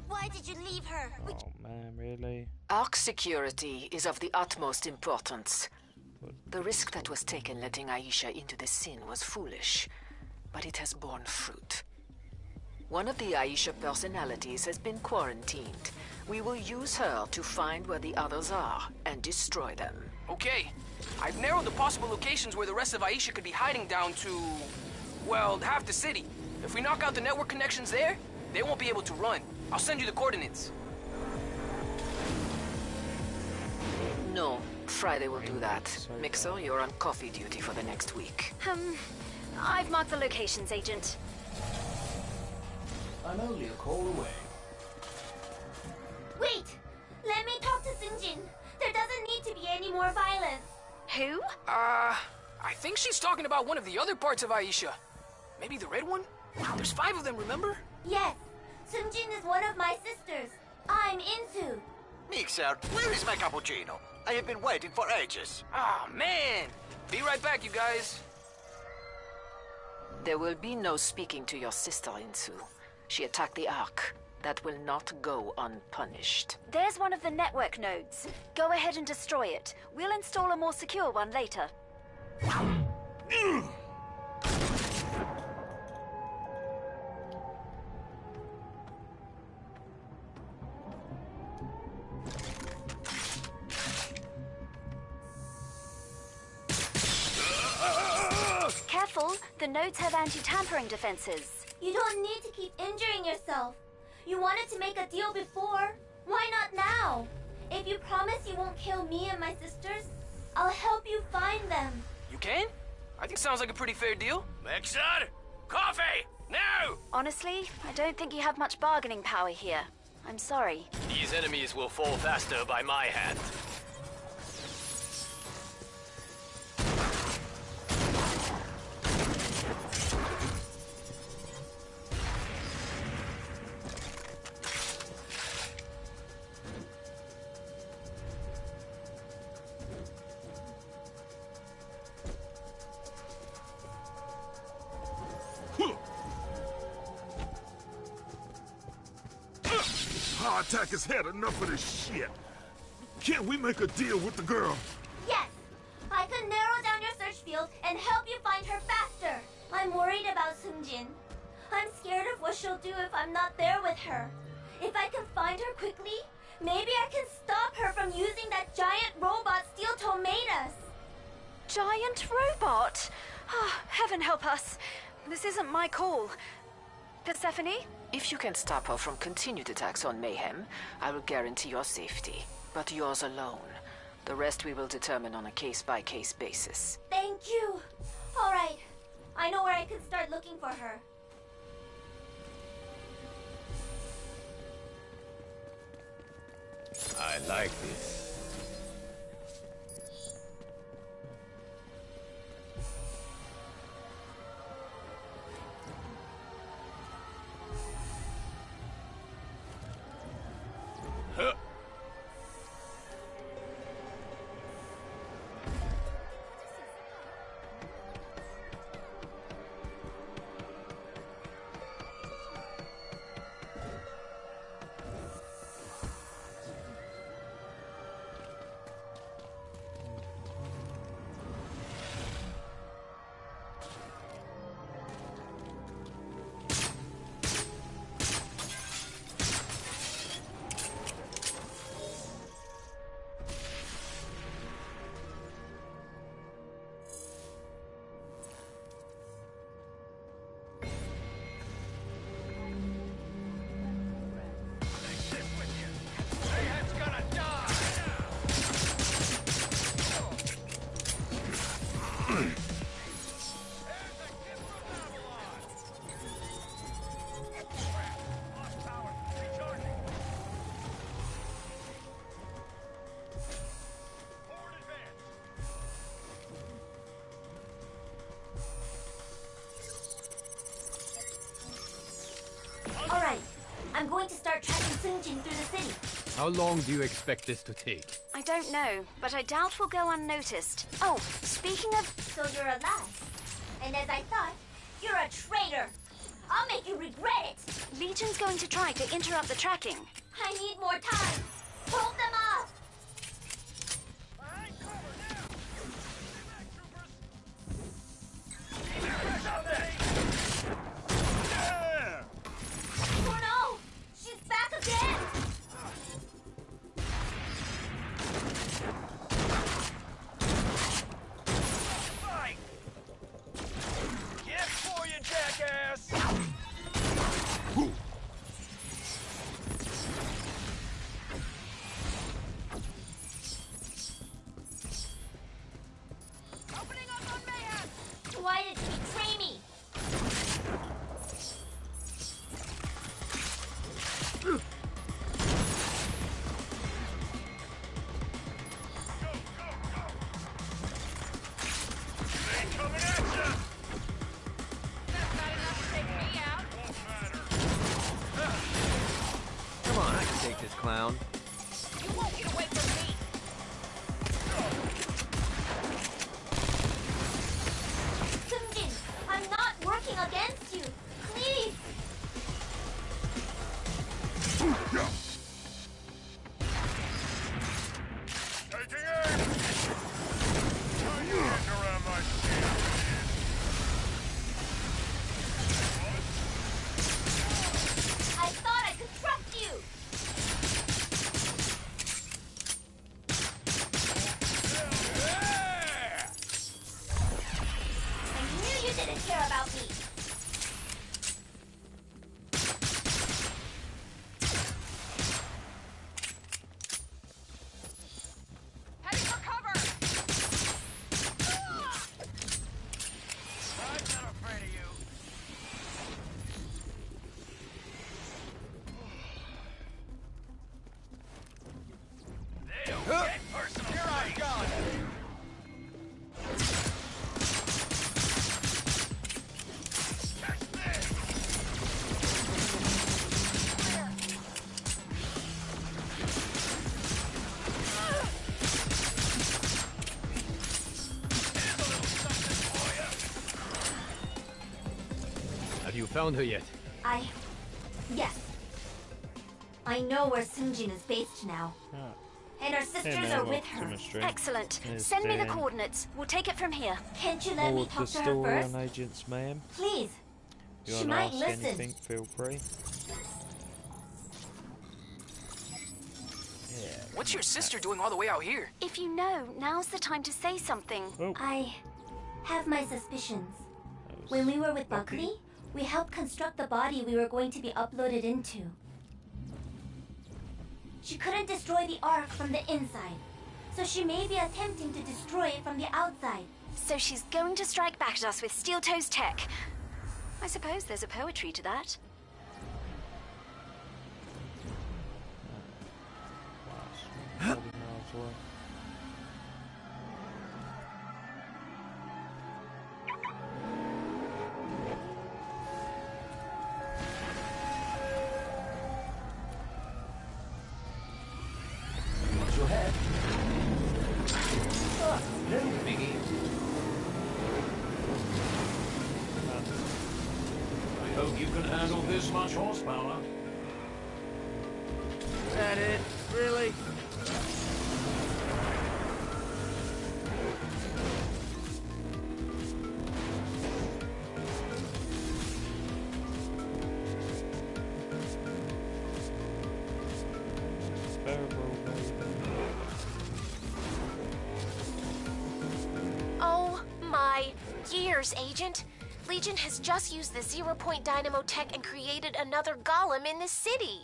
Why did you leave her? Oh man, really? Ark security is of the utmost importance. The risk that was taken letting Aisha into the sin was foolish, but it has borne fruit. One of the Aisha personalities has been quarantined. We will use her to find where the others are and destroy them. Okay, I've narrowed the possible locations where the rest of Aisha could be hiding down to, well, half the city. If we knock out the network connections there, they won't be able to run. I'll send you the coordinates. No, Friday will do that. Mixer, you're on coffee duty for the next week. I've marked the locations, Agent. I'm only a call away. Wait! Let me talk to Sunjin. There doesn't need to be any more violence. Who? I think she's talking about one of the other parts of Aisha. Maybe the red one? There's 5 of them, remember? Yes. Sunjin is one of my sisters. I'm Insu. Mixer, where is my cappuccino? I have been waiting for ages. Ah, man! Be right back, you guys. There will be no speaking to your sister, Insu. She attacked the Ark. That will not go unpunished. There's one of the network nodes. Go ahead and destroy it. We'll install a more secure one later. Careful, the nodes have anti-tampering defenses. You don't need to keep injuring yourself. You wanted to make a deal before. Why not now? If you promise you won't kill me and my sisters, I'll help you find them. You can? I think sounds like a pretty fair deal. Mixer! Coffee! Now! Honestly, I don't think you have much bargaining power here. I'm sorry. These enemies will fall faster by my hand. Hardtack has had enough of this shit. Can't we make a deal with the girl? Yes! I can narrow down your search field and help you find her faster. I'm worried about Sunjin. I'm scared of what she'll do if I'm not there with her. If I can find her quickly, maybe I can stop her from using that giant robot Steel Toe made us. Giant robot? Oh, heaven help us. This isn't my call. Persephone? If you can stop her from continued attacks on Mayhem, I will guarantee your safety. But yours alone. The rest we will determine on a case-by-case basis. Thank you. All right. I know where I can start looking for her. I like this. Huh. All right. I'm going to start tracking Sungjin through the city. How long do you expect this to take? I don't know, but I doubt we'll go unnoticed. Oh, speaking of... So you're alive. And as I thought, you're a traitor. I'll make you regret it. Legion's going to try to interrupt the tracking. I need more time. Hold them off. Oh no! She's back again! Get for you, jackass! Opening up on Mayhem! Why did you betray me? Come on, I can take this clown. You won't get away from me! Sungjin, I'm not working against you. Please! Taking aim! Turn your hand around my shield. I thought I could trust you! I knew you didn't care about me! Heading for cover! I'm not afraid of you. They'll get personal. Here I go. Catch this. Here's a little something for you. Have you found her yet? Yes. I know where Sungjin is based now. And her sisters are with her. Excellent. There's Send me the Dan. coordinates. We'll take it from here. Can't you let me Forward the talk to her story first? on Agents Mayhem. Please. If you She want to might ask listen. anything, feel free. What's your sister doing all the way out here? If you know, now's the time to say something. Oh. I have my suspicions. When we were with Buckley, We helped construct the body we were going to be uploaded into. She couldn't destroy the Ark from the inside, so she may be attempting to destroy it from the outside. So she's going to strike back at us with Steel Toe's tech. I suppose there's a poetry to that. Watch your head. Ah, no biggie. I hope you can handle this much horsepower. Is that it? Really? Oh my years, Agent. Legion has just used the zero-point dynamo tech and created another golem in this city.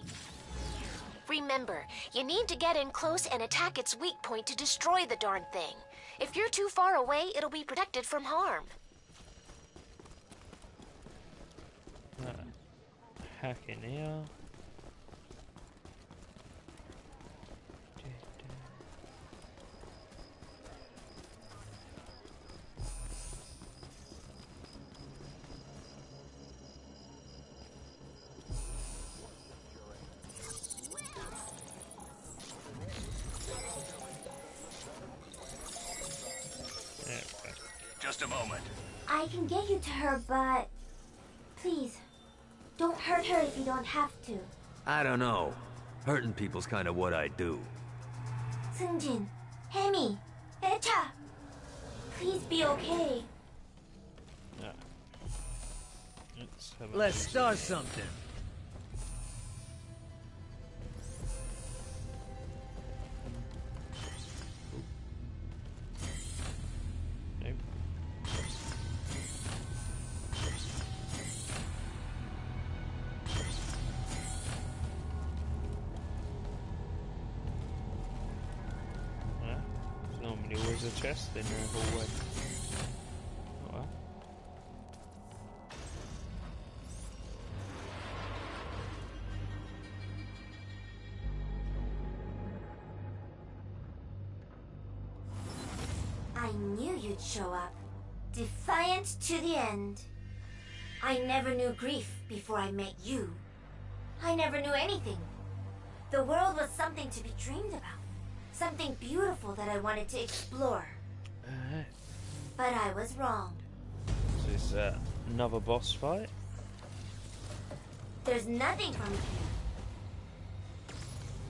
Remember, you need to get in close and attack its weak point to destroy the darn thing. If you're too far away, it'll be protected from harm. Hack in here. Just a moment. I can get you to her, but please, don't hurt her if you don't have to. I don't know. Hurting people's kind of what I do. Sungjin, Hemi, Echa, please be okay. Let's start something. There's a chest in the hallway. Oh, well. I knew you'd show up. Defiant to the end. I never knew grief before I met you. I never knew anything. The world was something to be dreamed about. Something beautiful that I wanted to explore. But I was wrong. Is this another boss fight? There's nothing from here.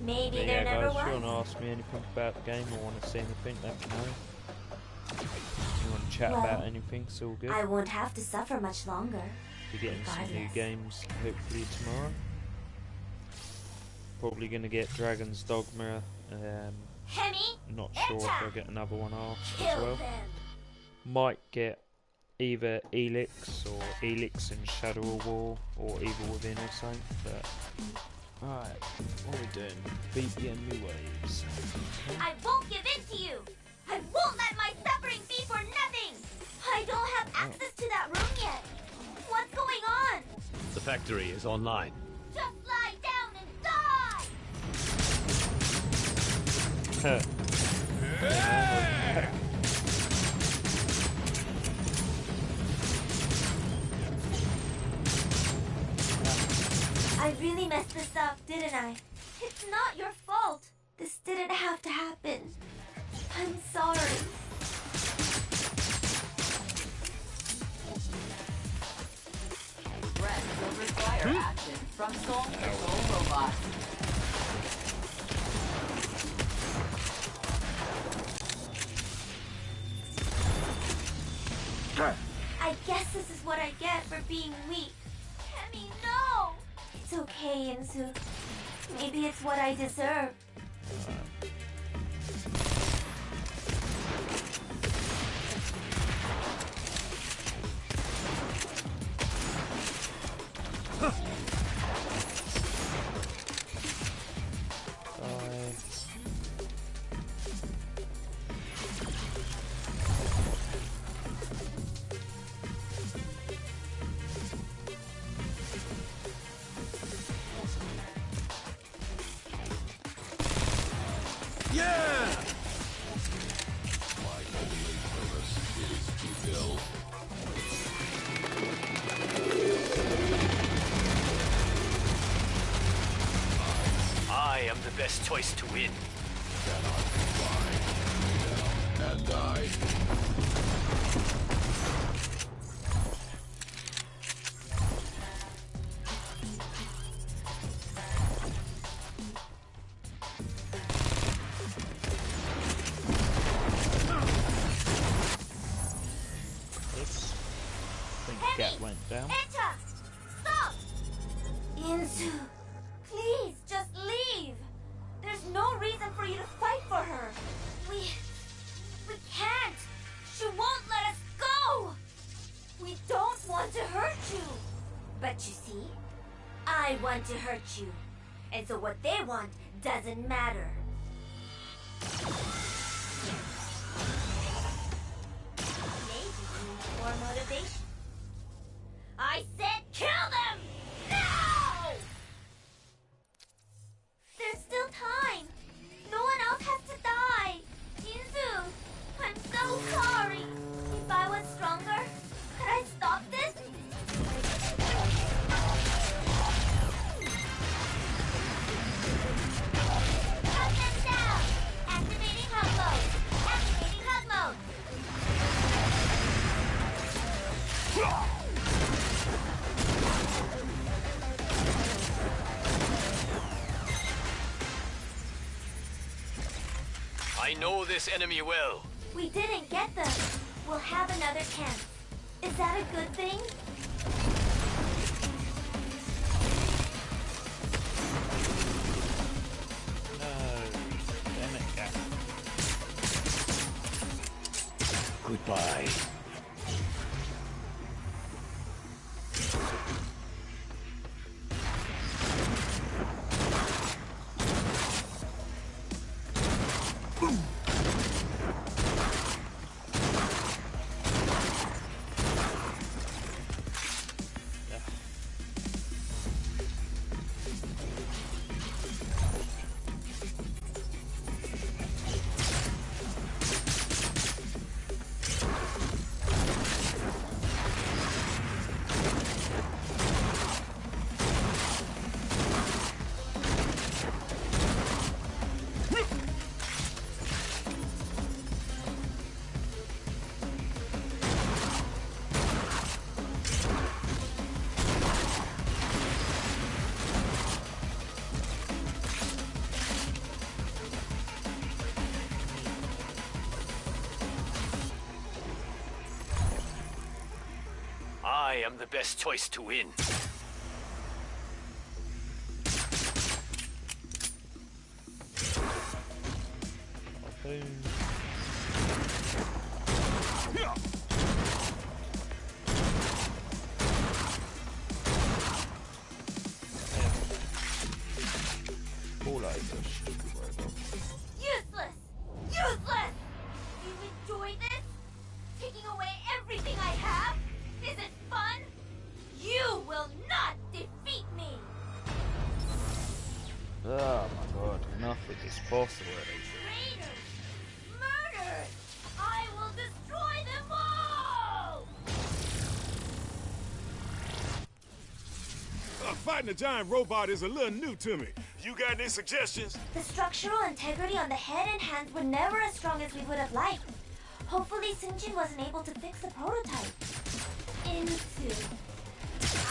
Maybe But there yeah, never guys, was. if you want to ask me anything about the game or want to see anything, let me know. If you want to chat Well, about anything, it's all good. I won't have to suffer much longer. We're getting some new regardless. games hopefully tomorrow. Probably going to get Dragon's Dogma. Hemi, Not sure if I'll get another one after as kill well. them. Might get either Elix or Elix and Shadow of War or Evil Within or something. But alright, what are we doing? Beat the enemy waves. I won't give in to you. I won't let my suffering be for nothing. I don't have access to that room yet. What's going on? The factory is online. Just lie down and die. I really messed this up, didn't I? It's not your fault. This didn't have to happen. I'm sorry. Threat will require action from Soul Patrol robots. I guess this is what I get for being weak. Hemi, no! It's okay, Inzu. Maybe it's what I deserve. I am the best choice to win. And die. Oops. I think Gat went down. Eta! Stop! Inzu, please, just leave. There's no reason for you to fight for her. We can't. She won't let us go. We don't want to hurt you. But you see, I want to hurt you. And so what they want doesn't matter. Maybe you need more motivation. I said kill them! Now! There's still time. No one else has to die. Inzu, I'm so sorry. If I was stronger, could I stop this? Cut them down! Activating hug mode! Activating hug mode! I know this enemy well. We didn't get them. We'll have another chance. Is that a good thing? No. Damn it, Gat. Goodbye. I am the best choice to win. All over, stupid robot. Useless! Useless! You enjoy this? Taking away everything I have? Is it fun? You will not defeat me! Oh my god, enough with this boss already. Traitors! Murderers! I will destroy them all! Fighting a giant robot is a little new to me. You got any suggestions? The structural integrity on the head and hands were never as strong as we would have liked. Hopefully Sunjin wasn't able to fix the prototype. Inzu.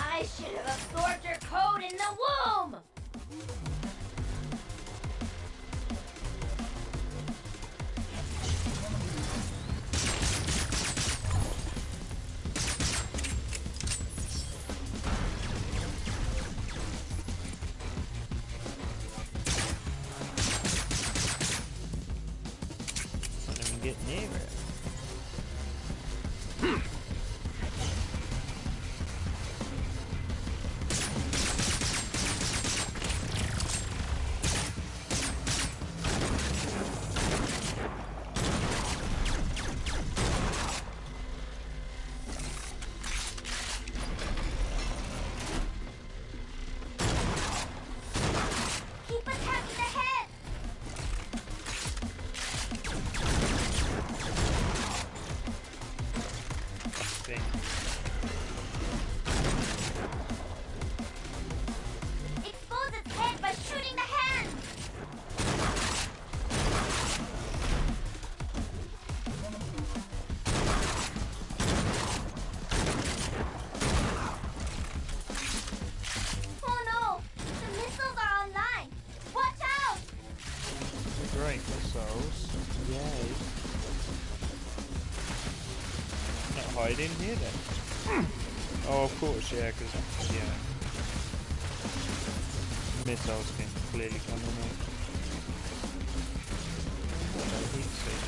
I should have absorbed your code in the womb! Can't even get near it. Keep attacking the head! hide in here then? Oh, of course, yeah, because, yeah. Missiles can clearly come in here. No heat seek.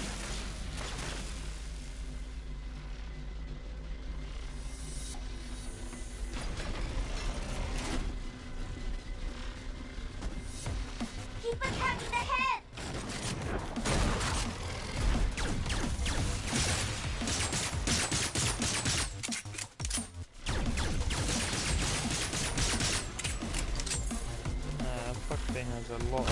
Keep attacking the head! Fuck thing has a lot of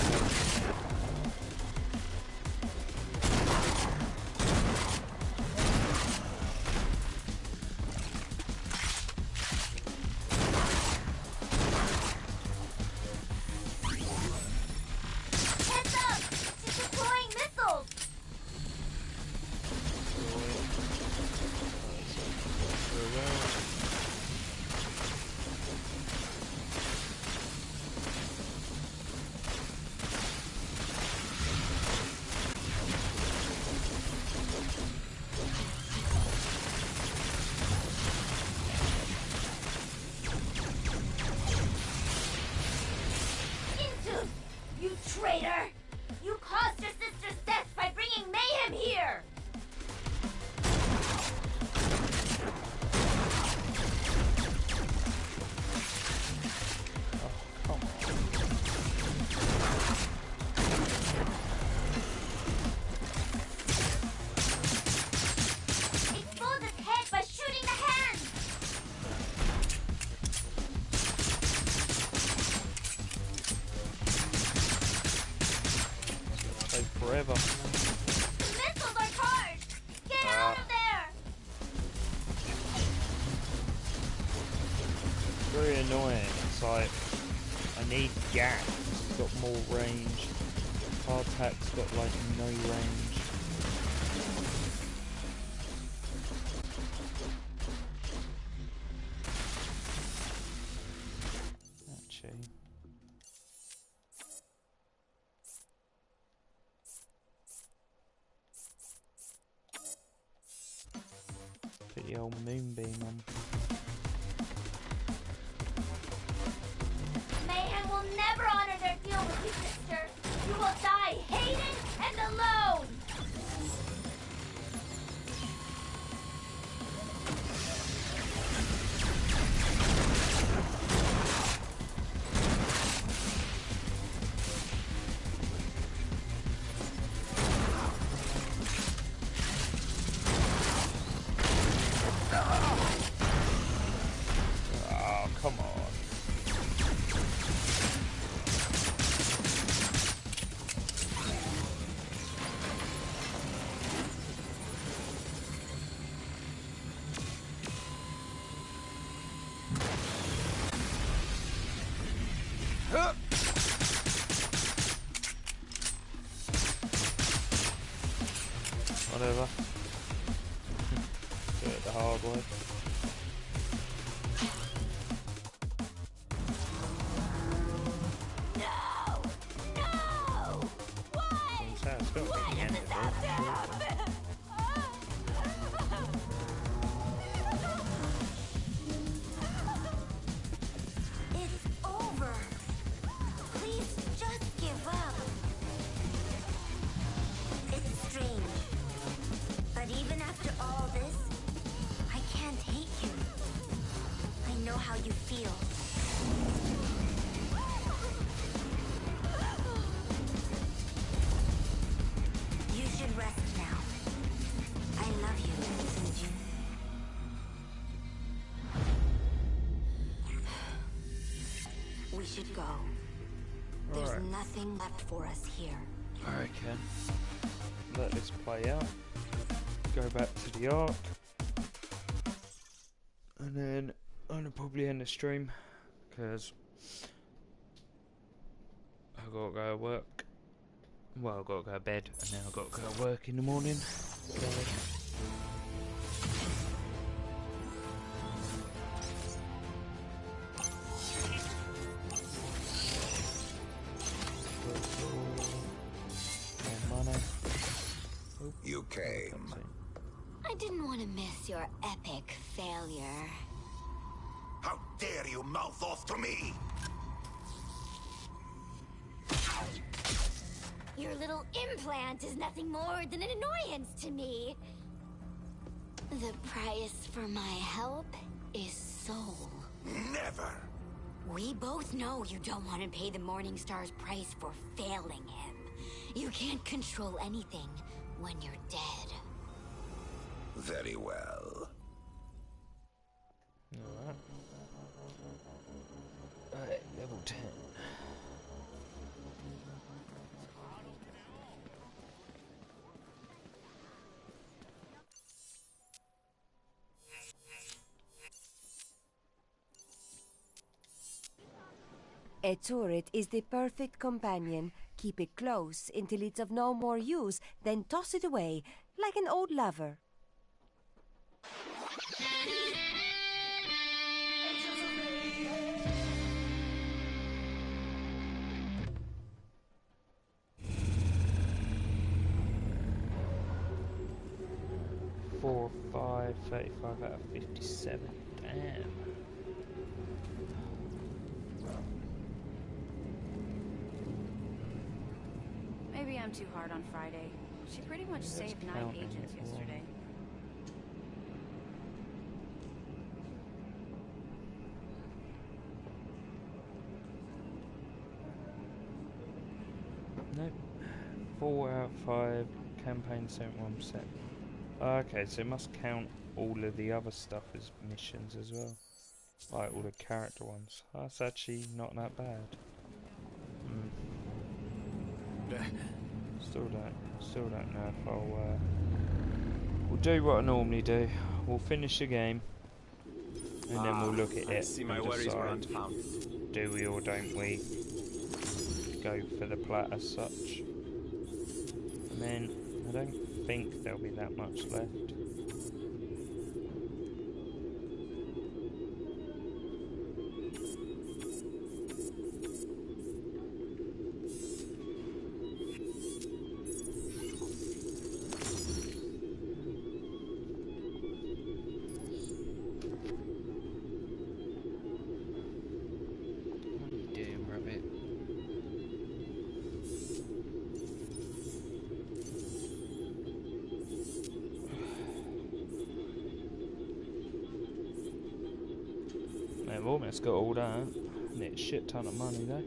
Heads up! She's deploying missiles! Into! You traitor! You caused your sister's death by bringing mayhem here! Expose its head by shooting the hands! take forever. The missiles are charged! Get out of there! Very annoying. It's like, I need gas. It's got more range. Hardtack's got like no range. Actually. Put the old moonbeam on. Mayhem will never honor their deal with you, sister. You will die hated and alone. Oh, come on. Whatever. Do it the hard way. No! No! Why? It's got to be the end of it. It's over. Please just give up. It's strange. But even after all this, I can't hate you. I know how you feel. You should rest now. I love you, Sujin. We should go. There's Alright. nothing left for us here. I reckon. Let this play out. Go back to the Ark. And then I'm gonna probably end the stream because I've got to go to work. Well, I've got to go to bed and then I've got to go to work in the morning. So You came. I didn't want to miss your your epic failure. How dare you mouth off to me? Your little implant is nothing more than an annoyance to me. The price for my help is soul. Never! We both know you don't want to pay the Morningstar's price for failing him. You can't control anything when you're dead. Very well. Alright, level 10. A turret is the perfect companion. Keep it close until it's of no more use, then toss it away, like an old lover. Four, 5, 35 out of 57. Damn. Maybe I'm too hard on Friday. She pretty much saved 9 agents yesterday. Nope. 4 out of 5. Campaign 71%. Okay, so it must count all of the other stuff as missions as well. Like all the character ones. That's actually not that bad. Still don't know if we'll do what I normally do. We'll finish the game, and then we'll look at it and decide, do we or don't we go for the plat as such. And then I don't think there'll be that much left. I've almost got all that. Need a shit ton of money though.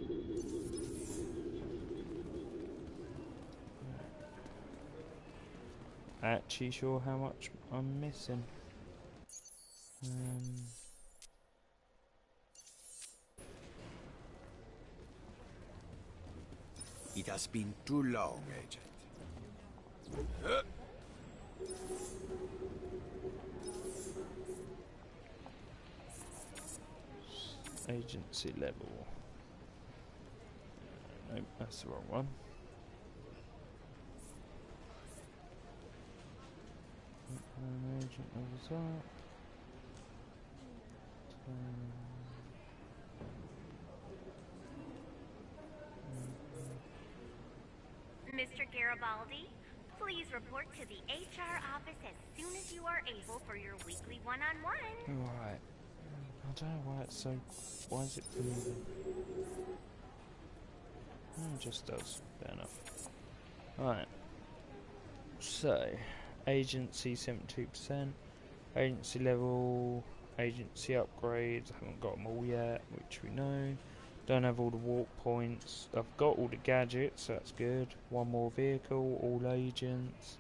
Actually sure how much I'm missing. It has been too long, Agent. Agency level. Nope, that's the wrong one. Agent levels up. Mr. Garibaldi, please report to the HR office as soon as you are able for your weekly one-on-one. Right. I don't know why it's so... Why is it moving? It just does. Fair enough. Right. So, agency 72%. Agency level. Agency upgrades. I haven't got them all yet, which we know. Don't have all the walk points. I've got all the gadgets, so that's good. One more vehicle, all agents.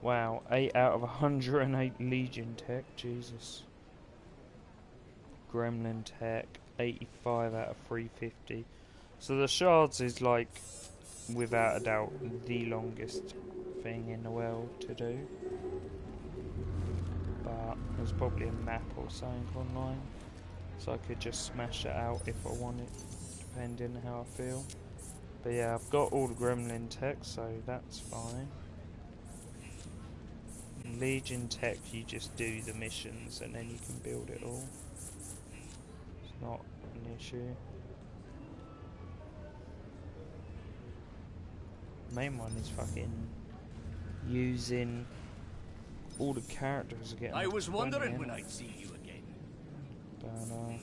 Wow, 8 out of 108 Legion tech. Jesus. Gremlin tech, 85 out of 350. So the shards is like, without a doubt, the longest thing in the world to do. But there's probably a map or something online, so I could just smash it out if I wanted, depending how I feel. But yeah, I've got all the Gremlin tech, so that's fine. Legion tech, you just do the missions and then you can build it all. It's not an issue. Main one is fucking using all the characters are getting. I was 20, wondering innit? when I'd see you again. Don't know.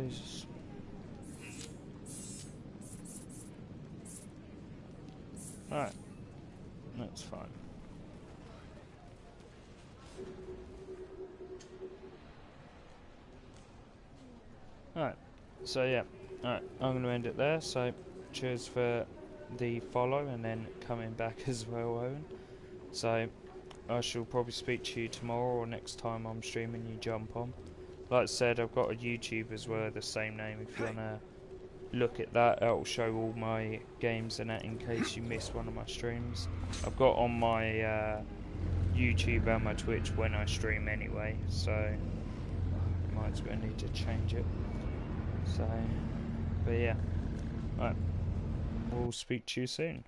Jesus. Alright. That's fine. Alright. So yeah. Alright. I'm going to end it there. So cheers for the follow and then coming back as well, Owen. So I shall probably speak to you tomorrow or next time I'm streaming, you jump on. Like I said, I've got a YouTube as well, the same name. If you want to look at that, it'll show all my games and that in case you miss one of my streams. I've got on my YouTube and my Twitch when I stream anyway, so I might as well need to change it. So, but yeah. Right. We'll speak to you soon.